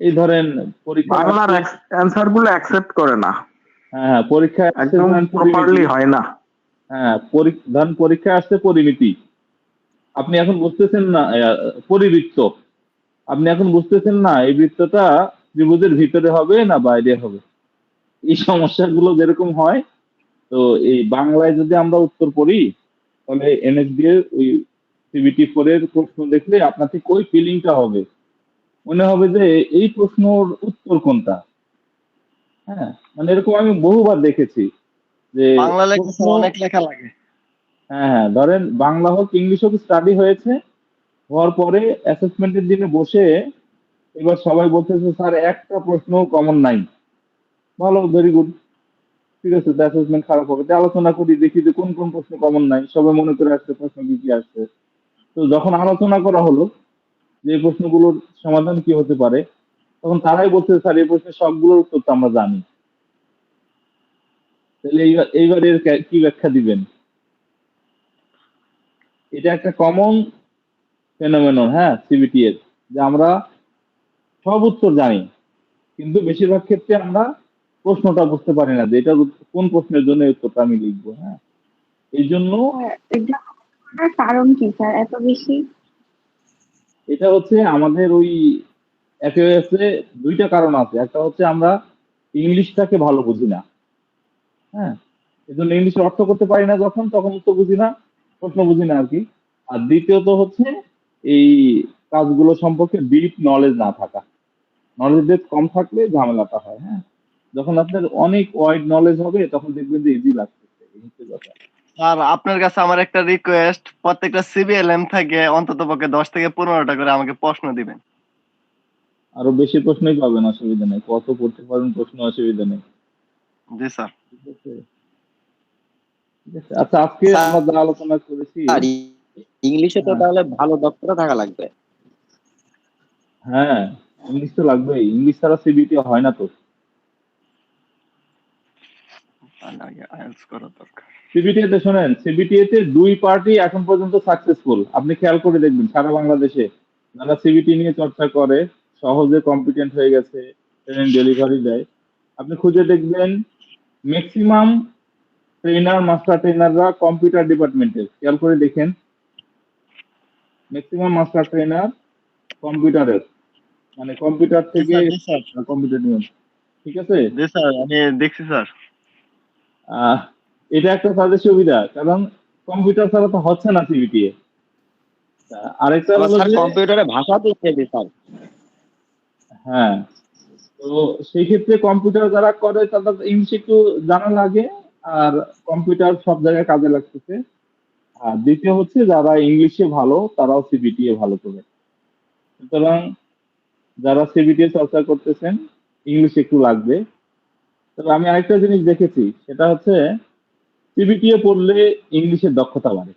এই ধরেন পরীক্ষা বাংলার অ্যান্সার গুলো অ্যাকসেপ্ট করে না, হ্যাঁ পরীক্ষায় একদম প্রপারলি হয় না। হ্যাঁ, ধরেন পরীক্ষায় আসছে পরিমিতি, আপনি এখন বুঝতেছেন না, পরিবৃত্ত, আপনি এখন বুঝতেছেন না এই বৃত্তটা ত্রিভুজের ভিতরে হবে না বাইরে হবে। এই সমস্যাগুলো যেরকম হয়, তো এই বাংলায় যদি আমরা উত্তর পড়ি তাহলে এনএসডি এর ওই সিবিটি 4 এর প্রশ্ন দেখলে আপনার ঠিক ওই ফিলিংটা হবে, মনে হবে যে এই প্রশ্নর উত্তর কোনটা। হ্যাঁ, মানে এরকম আমি বহুবার দেখেছি যে বাংলা লেখা প্রশ্ন, অনেক লেখা লাগে। হ্যাঁ ধরেন বাংলা হোক ইংলিশ হোক স্টাডি হয়েছে, হওয়ার পরে অ্যাসেসমেন্টের দিনে বসে এবার সবাই বলতেছে স্যার একটা প্রশ্ন কমন নাই। ভালো, ভেরি গুড, ঠিক আছে, তো অ্যাসেসমেন্ট খারাপ হবে, তো আলোচনা করি দেখি যে কোন কোন প্রশ্ন কমন নাই, সবাই মনে করে আসছে প্রশ্ন কি কি আসছে। তো যখন আলোচনা করা হলো যে এই প্রশ্নগুলোর সমাধান কি হতে পারে, তখন তারাই বলছে স্যার এই প্রশ্নের সবগুলোর উত্তর তো আমরা জানি। তাহলে এইবার এর কি ব্যাখ্যা দিবেন? এটা একটা কমন ফেনোমেনন, হ্যাঁ, সিবিটি এর, যে আমরা সব উত্তর জানি কিন্তু বেশিরভাগ ক্ষেত্রে আমরা প্রশ্নটা বুঝতে পারি না যে এটা কোন প্রশ্নের জন্য এই উত্তরটা আমি লিখবো। হ্যাঁ, এই জন্য এটা কারণ কি স্যার এত বেশি? এটা হচ্ছে আমাদের ওই একেবারে দুইটা কারণ আছে। একটা হচ্ছে আমরা ইংলিশটাকে ভালো বুঝি না, হ্যাঁ, এই জন্য ইংলিশের অর্থ করতে পারি না, যখন তখন উত্তর বুঝি না, প্রশ্ন বুঝি না আর কি। আর দ্বিতীয়ত হচ্ছে এই কাজগুলো সম্পর্কে ডিপ নলেজ না থাকা, নলেজ বেস কম থাকলে ঝামেলাটা হয়। হ্যাঁ, যখন আপনার অনেক ওয়াইড নলেজ হবে তখন দেখবেন যে ইজি লাগতেছে, এই হচ্ছে কথা। আর আপনার কাছে আমার একটা রিকোয়েস্ট, প্রত্যেকটা সিবিএলএম থেকে অন্তত পক্ষে 10 থেকে 15টা করে আমাকে প্রশ্ন দিবেন। আরো বেশি প্রশ্নই পাবেন, অসুবিধা নেই, কত করতে পারবেন প্রশ্ন, অসুবিধা নেই। জি স্যার। ঠিক আছে, ঠিক আছে। আচ্ছা, আজকে আমরা যা আলোচনা করেছি, আর ইংলিশে তো তাহলে ভালো দক্ষতা থাকা লাগবে। হ্যাঁ ইংলিশ তো লাগবেই, ইংলিশ ছাড়া সিবিটি হয় না তো। আগে আইএলটিএস করা দরকার। সিবিটিএ তে শোনেন, সিবিটিএ তে দুই পার্টি এখন পর্যন্ত সাকসেসফুল, আপনি খেয়াল করে দেখবেন সারা বাংলাদেশে যারা সিবিটি নিয়ে চর্চা করে সহজে কম্পিটেন্ট হয়ে গেছে, ট্রেনিং ডেলিভারি দেয়, আপনি খুঁজে দেখবেন ম্যাক্সিমাম ট্রেনার মাস্টার ট্রেনাররা কম্পিউটার ডিপার্টমেন্টের, খেয়াল করে দেখেন ম্যাক্সিমাম মাস্টার ট্রেনার কম্পিউটারের, মানে কম্পিউটার থেকে জি স্যার। কম্পিউটার নিয়ে, ঠিক আছে। জি স্যার, আমি দেখছি স্যার। এটা একটা তাদের সুবিধা, কারণ কম্পিউটার ছাড়া তো হচ্ছে না সিবিটিএ। আরেকটা হলো স্যার যে কম্পিউটারে ভাষা তো ইংরেজি স্যার। হ্যাঁ, তো সেই ক্ষেত্রে কম্পিউটার যারা করে তাদের ইংলিশ একটু জানা লাগে, আর কম্পিউটার সব জায়গায় কাজে লাগতেছে। আর দ্বিতীয় হচ্ছে যারা ইংলিশে ভালো তারাও সিবিটিএ ভালো করে, সুতরাং যারা সিবিটিএ চর্চা করতেছেন ইংলিশ একটু লাগবে। তবে আমি আরেকটা জিনিস দেখেছি, সেটা হচ্ছে সিবিটিএ পড়লে ইংলিশের দক্ষতা বাড়ে,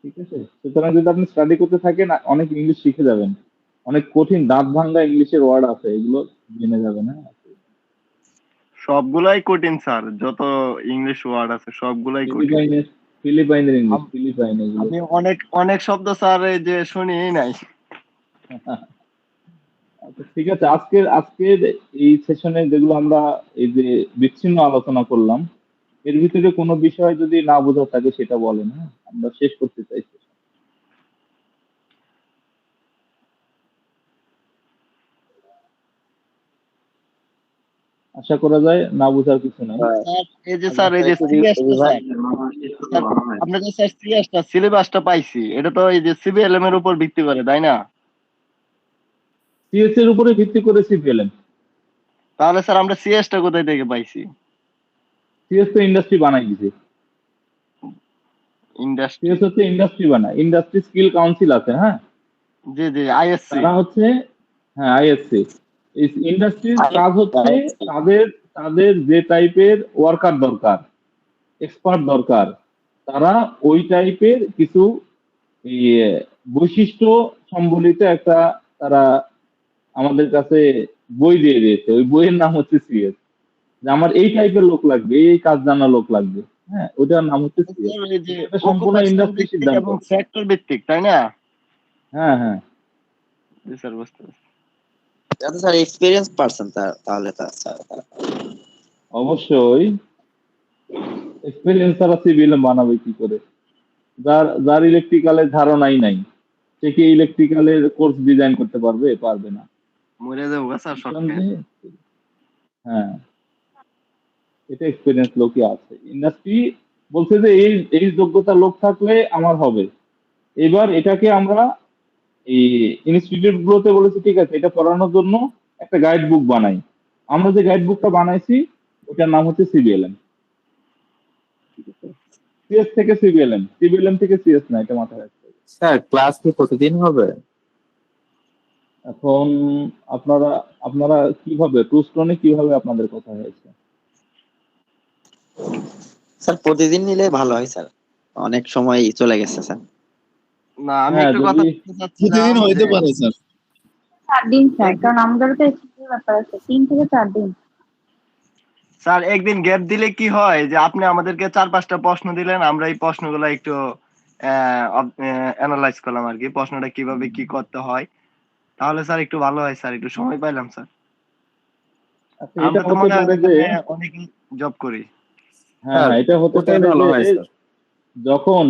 ঠিক আছে। সুতরাং যদি আপনি স্টাডি করতে থাকেন অনেক ইংলিশ শিখে যাবেন, অনেক কঠিন দাঁত ভাঙ্গা ইংলিশের ওয়ার্ড আছে, এগুলো জেনে যাবেন। হ্যাঁ, সবগুলাই কঠিন স্যার, যত ইংলিশ ওয়ার্ড আছে সবগুলাই কঠিন। ফিলিপাইনের ইংলিশ, ফিলিপাইন এগুলো। আমি অনেক অনেক শব্দ স্যার এই যে শুনি নাই। আচ্ছা, ঠিক আছে, আজকের এই সেশনে যেগুলো আমরা এই যে বিচ্ছিন্ন আলোচনা করলাম, এর ভিতরে কোনো বিষয় যদি না বোঝা থাকে সেটা বলেন, হ্যাঁ, আমরা শেষ করতে চাইছি। আশা করা যায় না বোঝার কিছু নাই। স্যার এই যে সিএসটা স্যার আমরা যে স্যার সিএসটা সিলেবাসটা পাইছি এটা তো এই যে সিবিএলএম এর উপর ভিত্তি করে তাই না? সিএস এর উপরে ভিত্তি করে সিপিএলএম। তাহলে স্যার আমরা সিএসটা কোথায় থেকে পাইছি? সিএস তো ইন্ডাস্ট্রি বানাই দিছে। ইন্ডাস্ট্রি সিএস হচ্ছে ইন্ডাস্ট্রি বানায়, ইন্ডাস্ট্রি স্কিল কাউন্সিল আছে, হ্যাঁ, জি জি আইএসসি তারা হচ্ছে, হ্যাঁ, আইএসসি। এই ইন্ডাস্ট্রির কাজ হচ্ছে তাদের তাদের যে টাইপের ওয়ার্কার দরকার, এক্সপার্ট দরকার, তারা ওই টাইপের কিছু এই বৈশিষ্ট্য সম্বলিত একটা তারা আমাদের কাছে বই দিয়ে দিয়েছে। ওই বইয়ের নাম হচ্ছে সিএস, যে আমার এই টাইপের লোক লাগবে, এই কাজ জানা লোক লাগবে, হ্যাঁ, ওইটার নাম হচ্ছে সিএস। এই যে এটা সম্পূর্ণ ইন্ডাস্ট্রি ভিত্তিক সিদ্ধান্ত। এবং সেক্টর ভিত্তিক তাই না? হ্যাঁ হ্যাঁ, জি স্যার বুঝতে পারছি। যাতে স্যার এক্সপিরিয়েন্স পারসন তাহলে স্যার অবশ্যই এক্সপেরিয়েন্স ছাড়া সিভিল বানাবে কি করে? যার ইলেকট্রিক্যালের ধারণাই নাই, সে কি ইলেকট্রিক্যালের কোর্স ডিজাইন করতে পারবে? পারবে না। মরে যাবো স্যার বুঝলাম শর্টকে। যে, হ্যাঁ, এটা এক্সপেরিয়েন্স লোকই আছে। ইন্ডাস্ট্রি বলছে যে এই এই যোগ্যতা লোক থাকলে আমার হবে। এবার এটাকে আমরা এই ইনস্টিটিউট গুলোতে বলেছি ঠিক আছে, এটা পড়ানোর জন্য একটা গাইড বুক বানাই। আমরা যে গাইড বুকটা বানাইছি ওটার নাম হচ্ছে সিবিএলএম। সিএস থেকে সিবিএলএম, সিবিএলএম থেকে সিএস না, এটা মাথায় রাখতে হবে। স্যার ক্লাস কি প্রতিদিন হবে? এখন আপনারা আপনারা কিভাবে টুস্টোনে কিভাবে আপনাদের কথা হয়েছে? স্যার প্রতিদিন নিলে ভালো হয় স্যার, অনেক সময় চলে গেছে স্যার। না আমি হ্যাঁ, একটু কথা যদি বলতে চাচ্ছিলাম প্রতিদিন হইতে যে পারে স্যার। 4 দিন স্যার, কারণ আমাদেরও তো এক্সপিরিয়েন্স ব্যাপার আছে, 3 থেকে 4 দিন। স্যার একদিন গ্যাপ দিলে কি হয় যে আপনি আমাদেরকে 4-5টা প্রশ্ন দিলেন, আমরা এই প্রশ্নগুলো একটু অ্যানালাইজ করলাম আর কি, প্রশ্নটা কিভাবে কি করতে হয়, তাহলে স্যার একটু ভালো হয় স্যার, একটু সময় পাইলাম স্যার। আচ্ছা, এটা আমরা তো হতে মনে হয় পারে যে, অনেক জব করি। হ্যাঁ হ্যাঁ, এটা হতে ওটাই পারে ভালো যে হয় স্যার। যখন